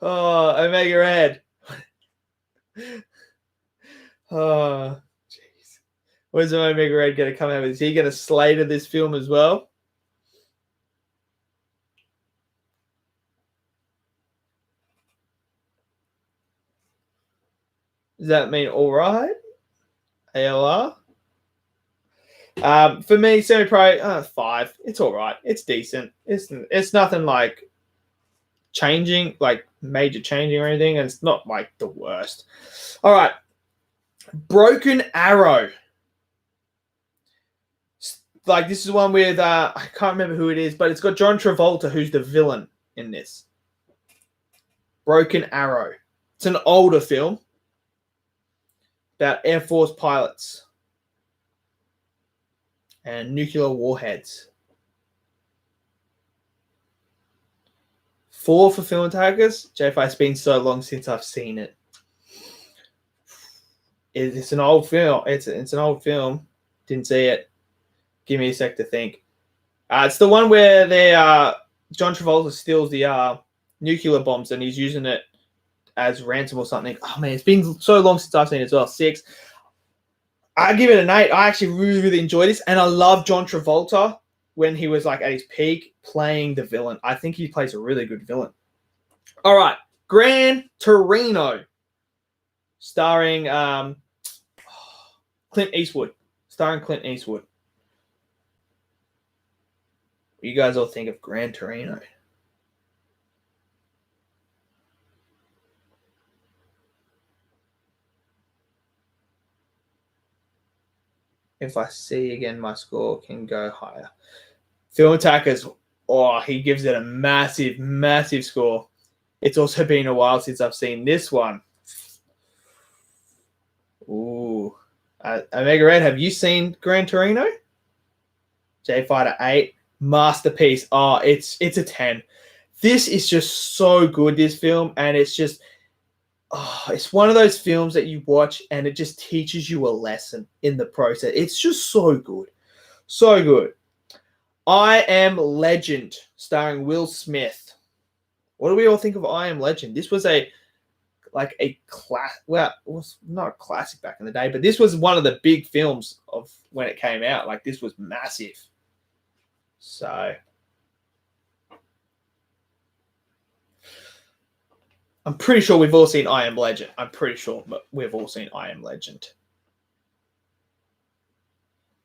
Oh, Omega Red. Oh, jeez. Where's Omega Red going to come out with? Is he going to slay to this film as well? Does that mean all right? ALR? For me, Semi-Pro, 5. It's all right. It's decent. It's nothing like major changing or anything, and it's not like the worst. All right. Broken Arrow. Like, this is one with, I can't remember who it is, but it's got John Travolta, who's the villain in this. Broken Arrow. It's an older film about Air Force pilots and nuclear warheads. 4 for Film Attackers. JFI, it's been so long since I've seen it. It's an old film. It's an old film. Didn't see it. Give me a sec to think. It's the one where John Travolta steals the nuclear bombs and he's using it as ransom or something. Oh man, it's been so long since I've seen it as well. 6. I give it an 8. I actually really, really enjoy this, and I love John Travolta when he was like at his peak playing the villain. I think he plays a really good villain. All right, Gran Torino, starring Clint Eastwood. Starring Clint Eastwood. What do you guys all think of Gran Torino? If I see again, my score can go higher. Film Attackers, he gives it a massive, massive score. It's also been a while since I've seen this one. Ooh. Omega Red, have you seen Gran Torino? J Fighter 8, masterpiece. It's a 10. This is just so good, this film, and it's just it's one of those films that you watch and it just teaches you a lesson in the process. It's just so good. So good. I Am Legend, starring Will Smith. What do we all think of I Am Legend? This was a class. Well, it was not a classic back in the day, but this was one of the big films of when it came out. Like, this was massive. So I'm pretty sure we've all seen I Am Legend. I'm pretty sure we've all seen I Am Legend.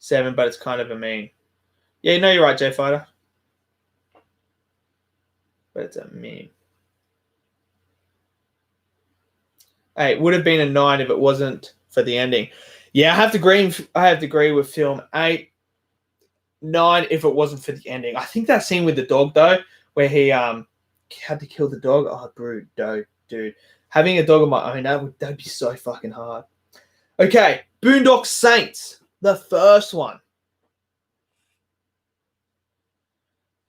7, but it's kind of a meme. Yeah, no, you're right, J Fighter. But it's a meme. 8 would have been a 9 if it wasn't for the ending. Yeah, I have to agree with film. 8, 9 if it wasn't for the ending. I think that scene with the dog though, where he had to kill the dog. Oh, dude. Having a dog of my own, that'd be so fucking hard. Okay, Boondock Saints, the first one.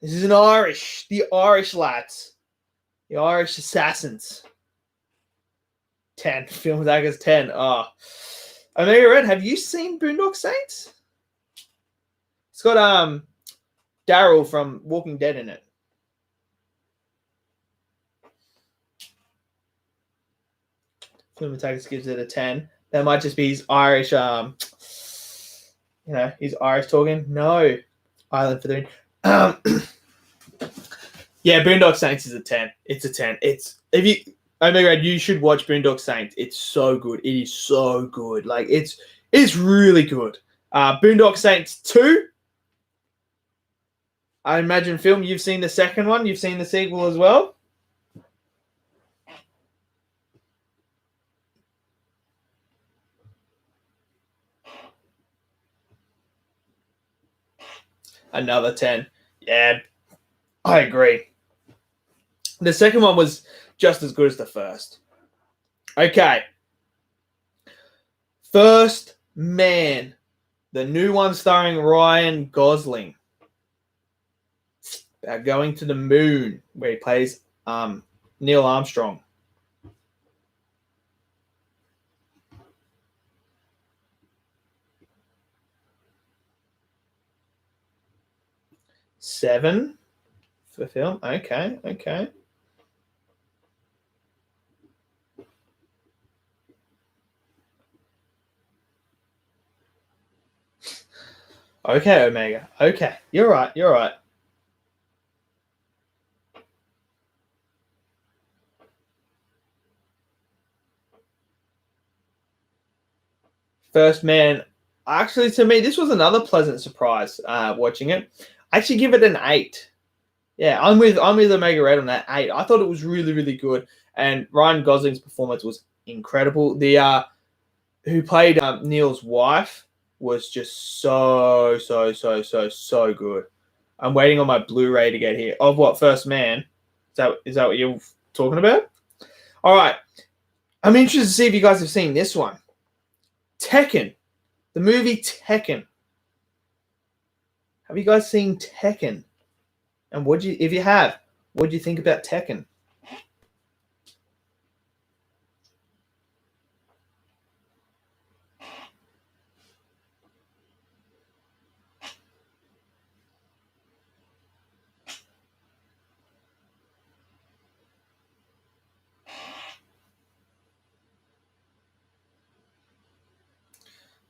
This is the Irish lads, the Irish assassins. 10. Film Attackers 10. Omega Red, have you seen Boondock Saints? It's got Daryl from Walking Dead in it. Filmmakers gives it a 10. That might just be his Irish, he's Irish talking. No, Island for the yeah, Boondock Saints is a 10. It's a 10. You should watch Boondock Saints. It's so good. It is so good. Like it's really good. Boondock Saints 2. I imagine, film, you've seen the second one. You've seen the sequel as well. Another 10. Yeah, I agree. The second one was just as good as the first. Okay. First Man. The new one starring Ryan Gosling. About going to the moon, where he plays Neil Armstrong. Seven for film. Okay. Okay, Omega. Okay. You're right. First Man. Actually, to me, this was another pleasant surprise watching it. I actually give it an 8. Yeah, I'm with Omega Red on that 8. I thought it was really, really good. And Ryan Gosling's performance was incredible. The who played Neil's wife was just so good. I'm waiting on my Blu-ray to get here. Of what, First Man? Is that what you're talking about? All right. I'm interested to see if you guys have seen this one. Tekken. The movie Tekken. Have you guys seen Tekken? And if you have, what do you think about Tekken?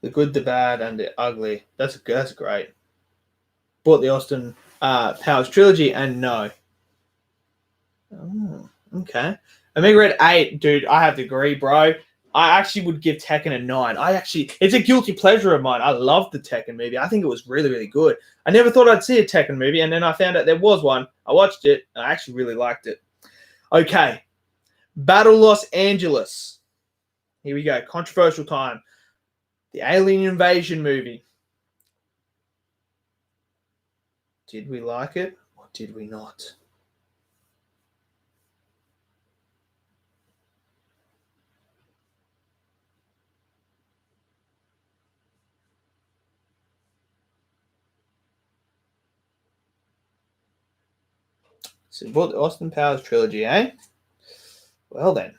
The Good, the Bad, and the Ugly. That's great. Bought the Austin Powers trilogy, and no. Oh, okay. Omega Red 8, dude, I have to agree, bro. I actually would give Tekken a 9. It's a guilty pleasure of mine. I love the Tekken movie. I think it was really, really good. I never thought I'd see a Tekken movie, and then I found out there was one. I watched it, and I actually really liked it. Okay. Battle Los Angeles. Here we go. Controversial time. The Alien Invasion movie. Did we like it or did we not? So bought the Austin Powers trilogy, eh? Well then.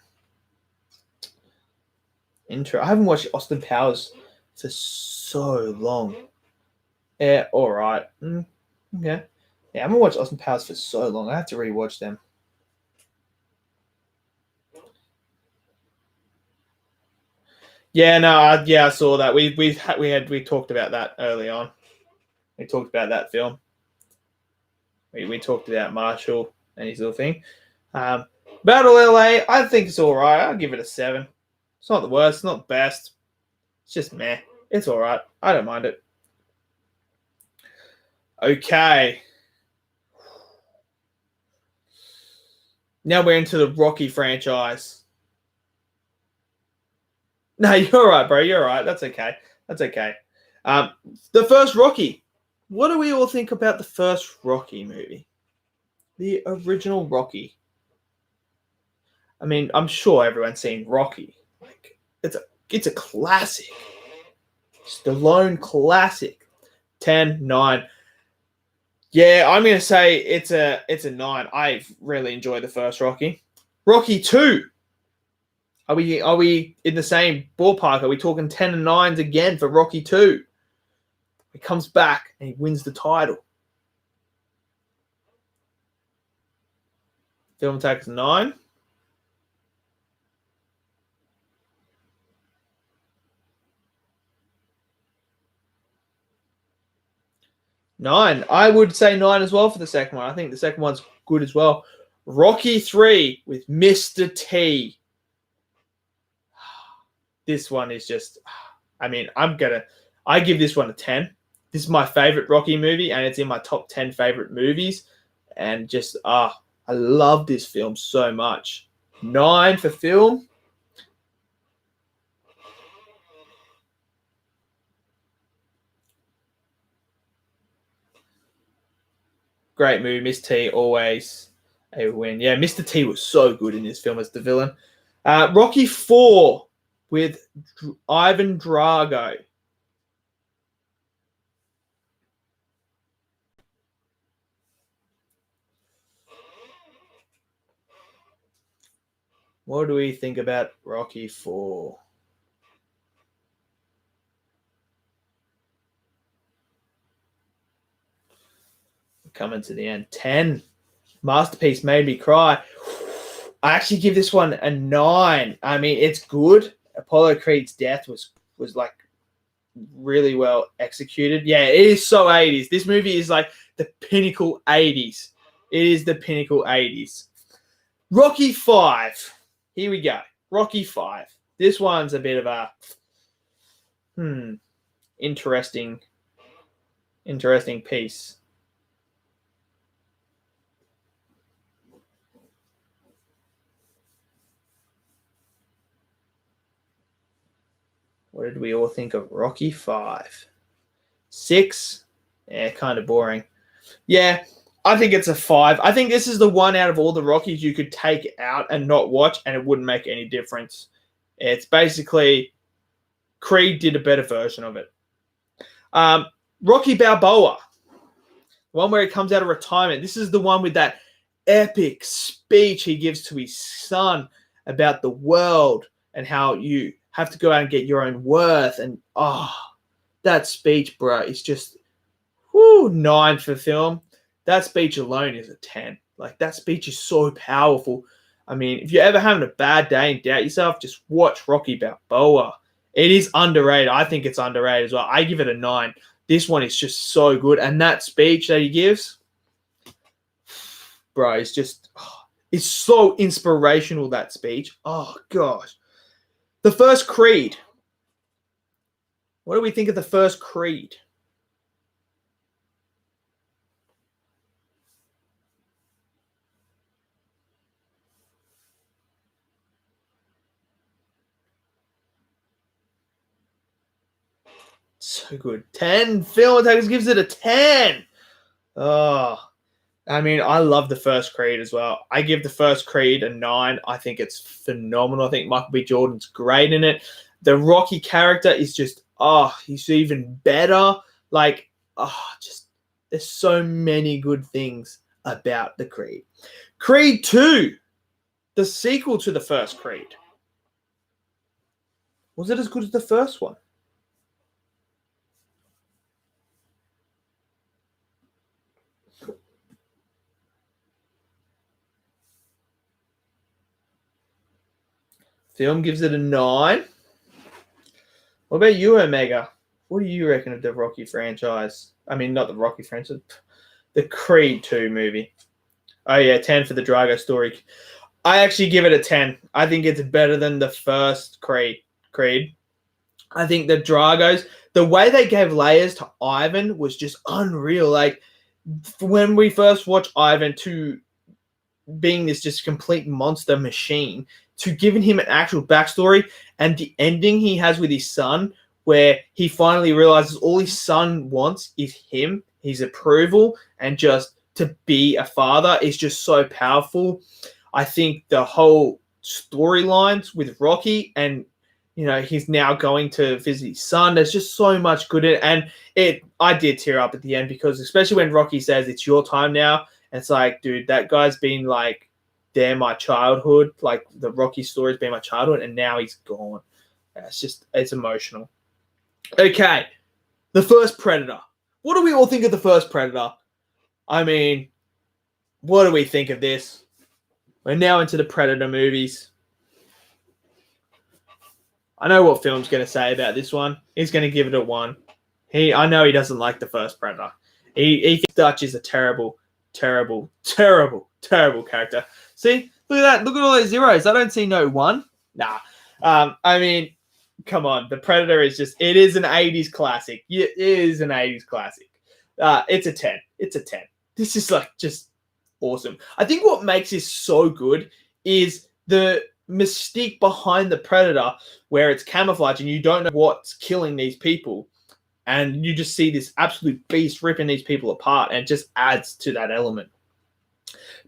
I haven't watched Austin Powers for so long. Yeah, all right. Okay. Yeah, I haven't watched Austin Powers for so long. I have to rewatch them. Yeah, no, I saw that. We talked about that early on. We talked about that film. We talked about Marshall and his little thing. Battle LA, I think it's all right. I'll give it a 7. It's not the worst. It's not the best. It's just meh. It's all right. I don't mind it. Okay. Now we're into the Rocky franchise. No, you're all right, bro. You're all right. That's okay. The first Rocky. What do we all think about the first Rocky movie? The original Rocky. I mean, I'm sure everyone's seen Rocky. Like, it's a classic. Stallone classic. 10, 9. Yeah, I'm gonna say it's a 9. I really enjoyed the first Rocky. Rocky 2. Are we in the same ballpark? Are we talking 10 and 9s again for Rocky 2? He comes back and he wins the title. Film takes 9. I would say 9 as well for the second one. I think the second one's good as well. Rocky 3 with Mr. T. This one is just, I mean, I give this one a 10. This is my favorite Rocky movie, and it's in my top 10 favorite movies. And just, I love this film so much. 9 for film. Great movie. Miss T, always a win. Yeah, Mr. T was so good in this film as the villain. Rocky 4 with Ivan Drago. What do we think about Rocky 4? Coming to the end. 10. Masterpiece, made me cry. I actually give this one a 9. I mean, it's good. Apollo Creed's death was like really well executed. Yeah, it is so 80s. This movie is like the pinnacle 80s. It is the pinnacle 80s. Rocky 5. Here we go. Rocky 5. This one's a bit of a interesting piece. What did we all think of Rocky 5? 6? Yeah, kind of boring. Yeah, I think it's a 5. I think this is the one out of all the Rockies you could take out and not watch, and it wouldn't make any difference. It's basically Creed did a better version of it. Rocky Balboa, one where he comes out of retirement. This is the one with that epic speech he gives to his son about the world and how you have to go out and get your own worth. And that speech, bro, is just 9 for film. That speech alone is a 10. Like, that speech is so powerful. I mean, if you're ever having a bad day and doubt yourself, just watch Rocky Balboa. It is underrated. I think it's underrated as well. I give it a 9. This one is just so good. And that speech that he gives, bro, it's just, it's so inspirational, that speech. Oh, gosh. The first Creed. What do we think of the first Creed? So good. 10. Film Attackers gives it a 10. Oh, I mean, I love the first Creed as well. I give the first Creed a 9. I think it's phenomenal. I think Michael B. Jordan's great in it. The Rocky character is just, he's even better. Like, just, there's so many good things about the Creed. Creed 2, the sequel to the first Creed. Was it as good as the first one? Film gives it a 9. What about you, Omega? What do you reckon of the Rocky franchise? I mean, not the Rocky franchise, the Creed 2 movie. Oh, yeah, 10 for the Drago story. I actually give it a 10. I think it's better than the first Creed. I think the Dragos, the way they gave layers to Ivan was just unreal. Like, when we first watched Ivan to being this just complete monster machine, to giving him an actual backstory, and the ending he has with his son, where he finally realizes all his son wants is him, his approval, and just to be a father is just so powerful. I think the whole storylines with Rocky, and he's now going to visit his son, there's just so much good in it. And I did tear up at the end, because especially when Rocky says it's your time now, and it's like, dude, that guy's been like, they're my childhood, like the Rocky story's been my childhood, and now he's gone. It's emotional. Okay, the first Predator. What do we all think of the first Predator? I mean, what do we think of this? We're now into the Predator movies. I know what Film's going to say about this one. He's going to give it a 1. I know he doesn't like the first Predator. He thinks Dutch is a terrible character. See, look at that. Look at all those zeros. I don't see no 1. Nah. I mean, come on. The Predator is it is an 80s classic. It is an 80s classic. It's a 10. It's a 10. This is just awesome. I think what makes this so good is the mystique behind the Predator, where it's camouflage and you don't know what's killing these people. And you just see this absolute beast ripping these people apart, and it just adds to that element.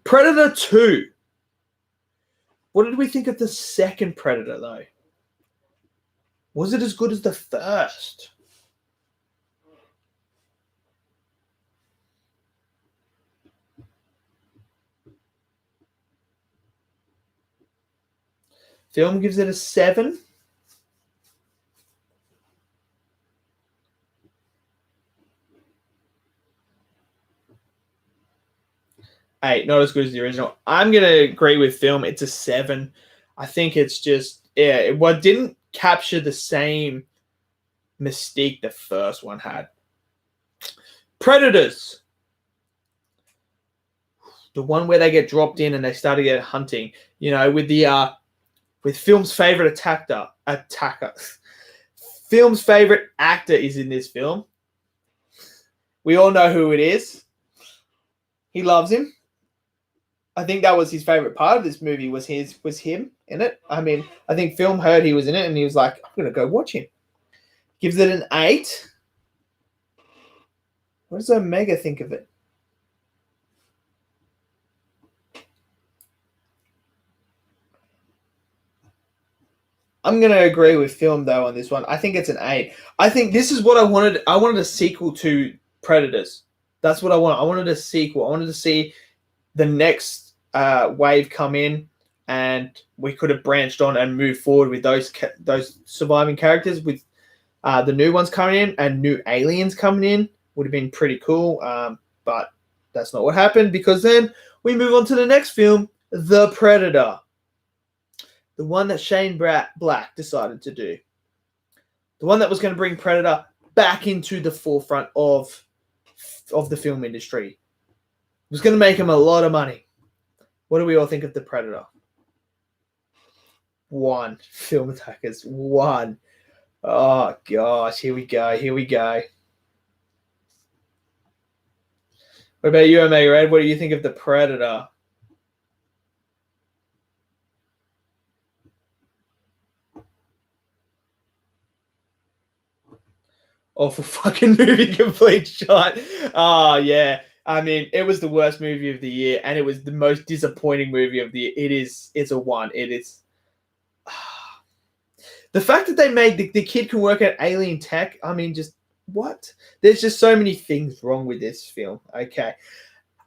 Predator 2. What did we think of the second Predator, though? Was it as good as the first? Film gives it a 7. 8, not as good as the original. I'm going to agree with Film. It's a 7. I think it's just, it didn't capture the same mystique the first one had. Predators. The one where they get dropped in and they start to get hunting. With Film's favorite attacker. Film's favorite actor is in this film. We all know who it is. He loves him. I think that was his favorite part of this movie was him in it. I mean, I think Film heard he was in it and he was like, I'm going to go watch him. Gives it an 8. What does Omega think of it? I'm going to agree with Film, though, on this one. I think it's an 8. I think this is what I wanted. I wanted a sequel to Predators. That's what I wanted. I wanted a sequel. I wanted to see the next wave come in, and we could have branched on and moved forward with those surviving characters, with the new ones coming in and new aliens coming in. Would have been pretty cool, but that's not what happened, because then we move on to the next film, The Predator. The one that Shane Black decided to do. The one that was going to bring Predator back into the forefront of the film industry. It was going to make him a lot of money. What do we all think of The Predator? 1. Film Attackers. 1. Oh, gosh. Here we go. What about you, Omega Red? What do you think of The Predator? Awful fucking movie, complete shot. Oh, yeah. I mean, it was the worst movie of the year, and it was the most disappointing movie of the year. It's a 1. It is. The fact that they made the kid can work at alien tech, I mean, just what? There's just so many things wrong with this film. Okay.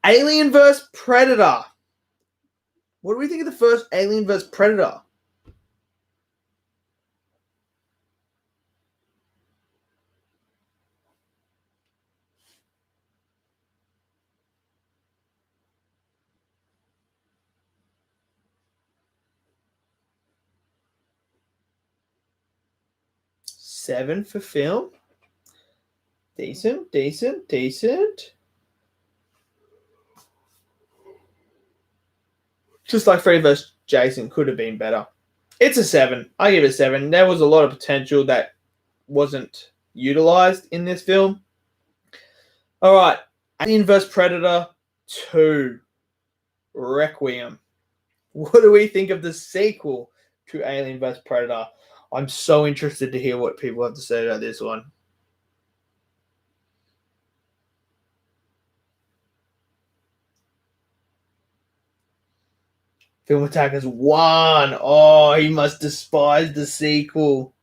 Alien vs. Predator. What do we think of the first Alien vs. Predator? Seven for Film. Decent. Just like Freddy vs. Jason could have been better. It's a 7. I give it a 7. There was a lot of potential that wasn't utilized in this film. All right. Alien vs. Predator 2. Requiem. What do we think of the sequel to Alien vs. Predator? I'm so interested to hear what people have to say about this one. Film Attackers 1. Oh, he must despise the sequel.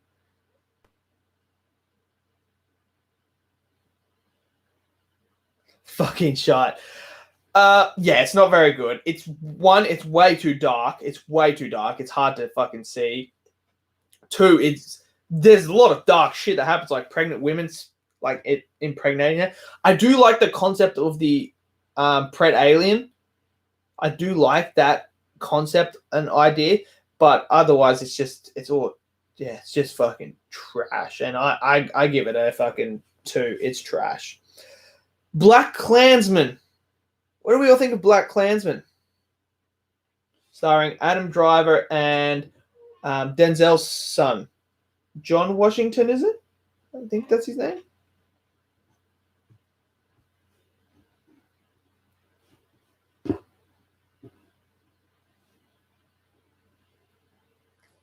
Fucking shot. Yeah, it's not very good. It's way too dark. It's hard to fucking see. 2, there's a lot of dark shit that happens, like pregnant women's, like it impregnating her. I do like the concept of the pred alien. I do like that concept and idea, but otherwise it's just fucking trash. And I give it a fucking 2. It's trash. Black Klansman. What do we all think of Black Klansman? Starring Adam Driver and Denzel's son, John Washington, is it? I think that's his name.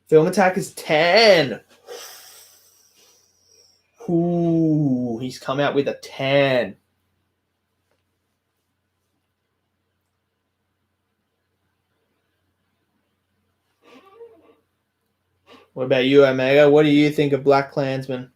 Film Attack is 10. Ooh, he's come out with a 10. What about you, Omega? What do you think of Black Klansman?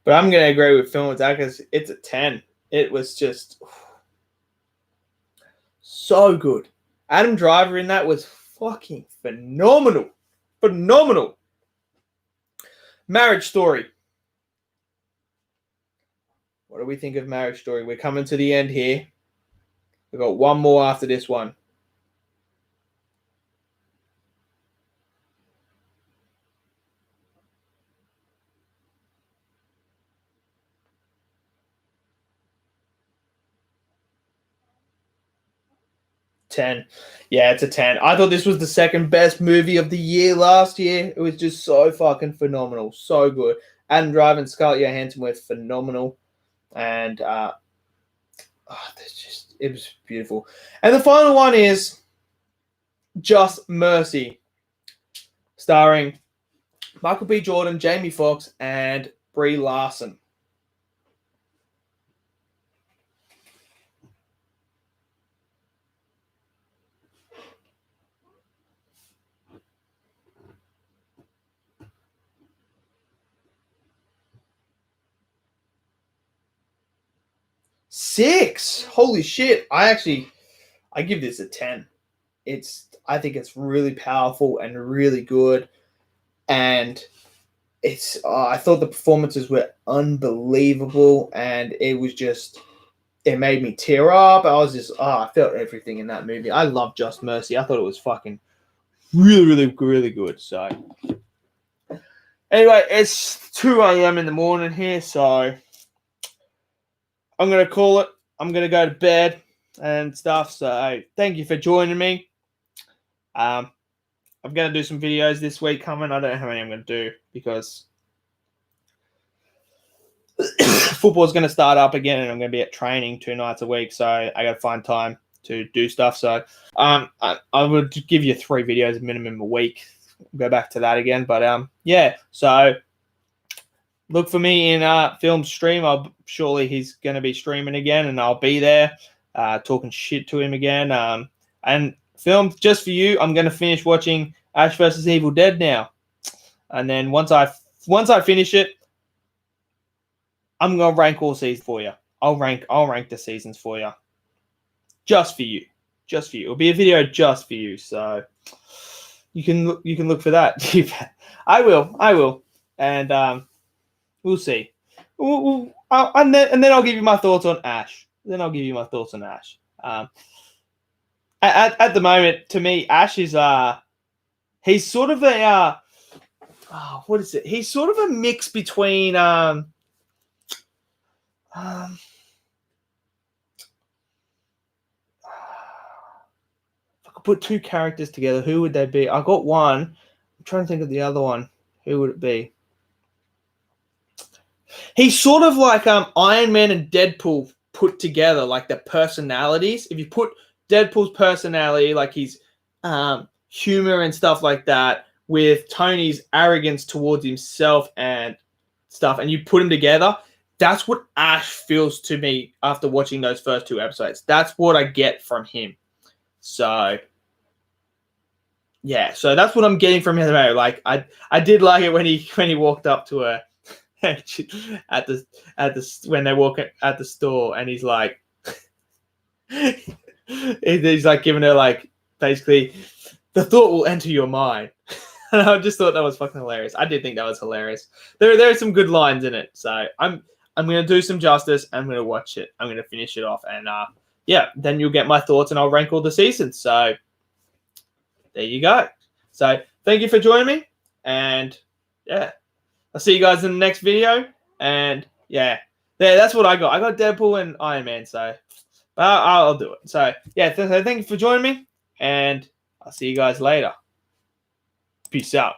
But I'm going to agree with Film Attack because it's a 10. It was just so good. Adam Driver in that was fucking phenomenal. Phenomenal. Marriage Story. What do we think of Marriage Story? We're coming to the end here. We've got one more after this one. Ten. Yeah, it's a 10. I thought this was the second best movie of the year last year. It was just so fucking phenomenal. So good. Adam Driver and Scarlett Johansson were phenomenal. And it was beautiful. And the final one is Just Mercy, starring Michael B. Jordan, Jamie Foxx, and Brie Larson. Six. Holy shit. I give this a 10. I think it's really powerful and really good. And I thought the performances were unbelievable, and it made me tear up. I felt everything in that movie. I love Just Mercy. I thought it was fucking really, really, really good. So anyway, it's 2 a.m. in the morning here, so I'm going to call it. I'm going to go to bed and stuff. So thank you for joining me. I'm going to do some videos this week coming. I don't know how many I'm going to do because football's going to start up again and I'm going to be at training 2 nights a week. So I got to find time to do stuff. So I would give you 3 videos minimum a week. Go back to that again. But yeah, so look for me in Film Stream. Surely he's going to be streaming again and I'll be there talking shit to him again. And Film, just for you, I'm going to finish watching Ash vs. Evil Dead now. And then once I finish it, I'm going to rank all seasons for you. I'll rank the seasons for you. Just for you. Just for you. It'll be a video just for you. So you can look for that. I will. And we'll see. And then I'll give you my thoughts on Ash. At the moment, to me, Ash is he's sort of a what is it? He's sort of a mix between if I could put 2 characters together, who would they be? I got one. I'm trying to think of the other one. Who would it be? He's sort of like Iron Man and Deadpool put together, like the personalities. If you put Deadpool's personality, like his humor and stuff like that, with Tony's arrogance towards himself and stuff, and you put them together, that's what Ash feels to me after watching those first 2 episodes. That's what I get from him. So yeah, so that's what I'm getting from him. Like I did like it when he walked up to her when they walk at the store, and he's like He's like giving her like basically the thought will enter your mind. And I just thought that was fucking hilarious. I did think that was hilarious. There are some good lines in it. So I'm gonna do some justice. I'm gonna watch it. I'm gonna finish it off, and yeah, then you'll get my thoughts, and I'll rank all the seasons. So there you go. So thank you for joining me, and yeah, I'll see you guys in the next video. And yeah, that's what I got. I got Deadpool and Iron Man. So I'll do it. So yeah, thank you for joining me, and I'll see you guys later. Peace out.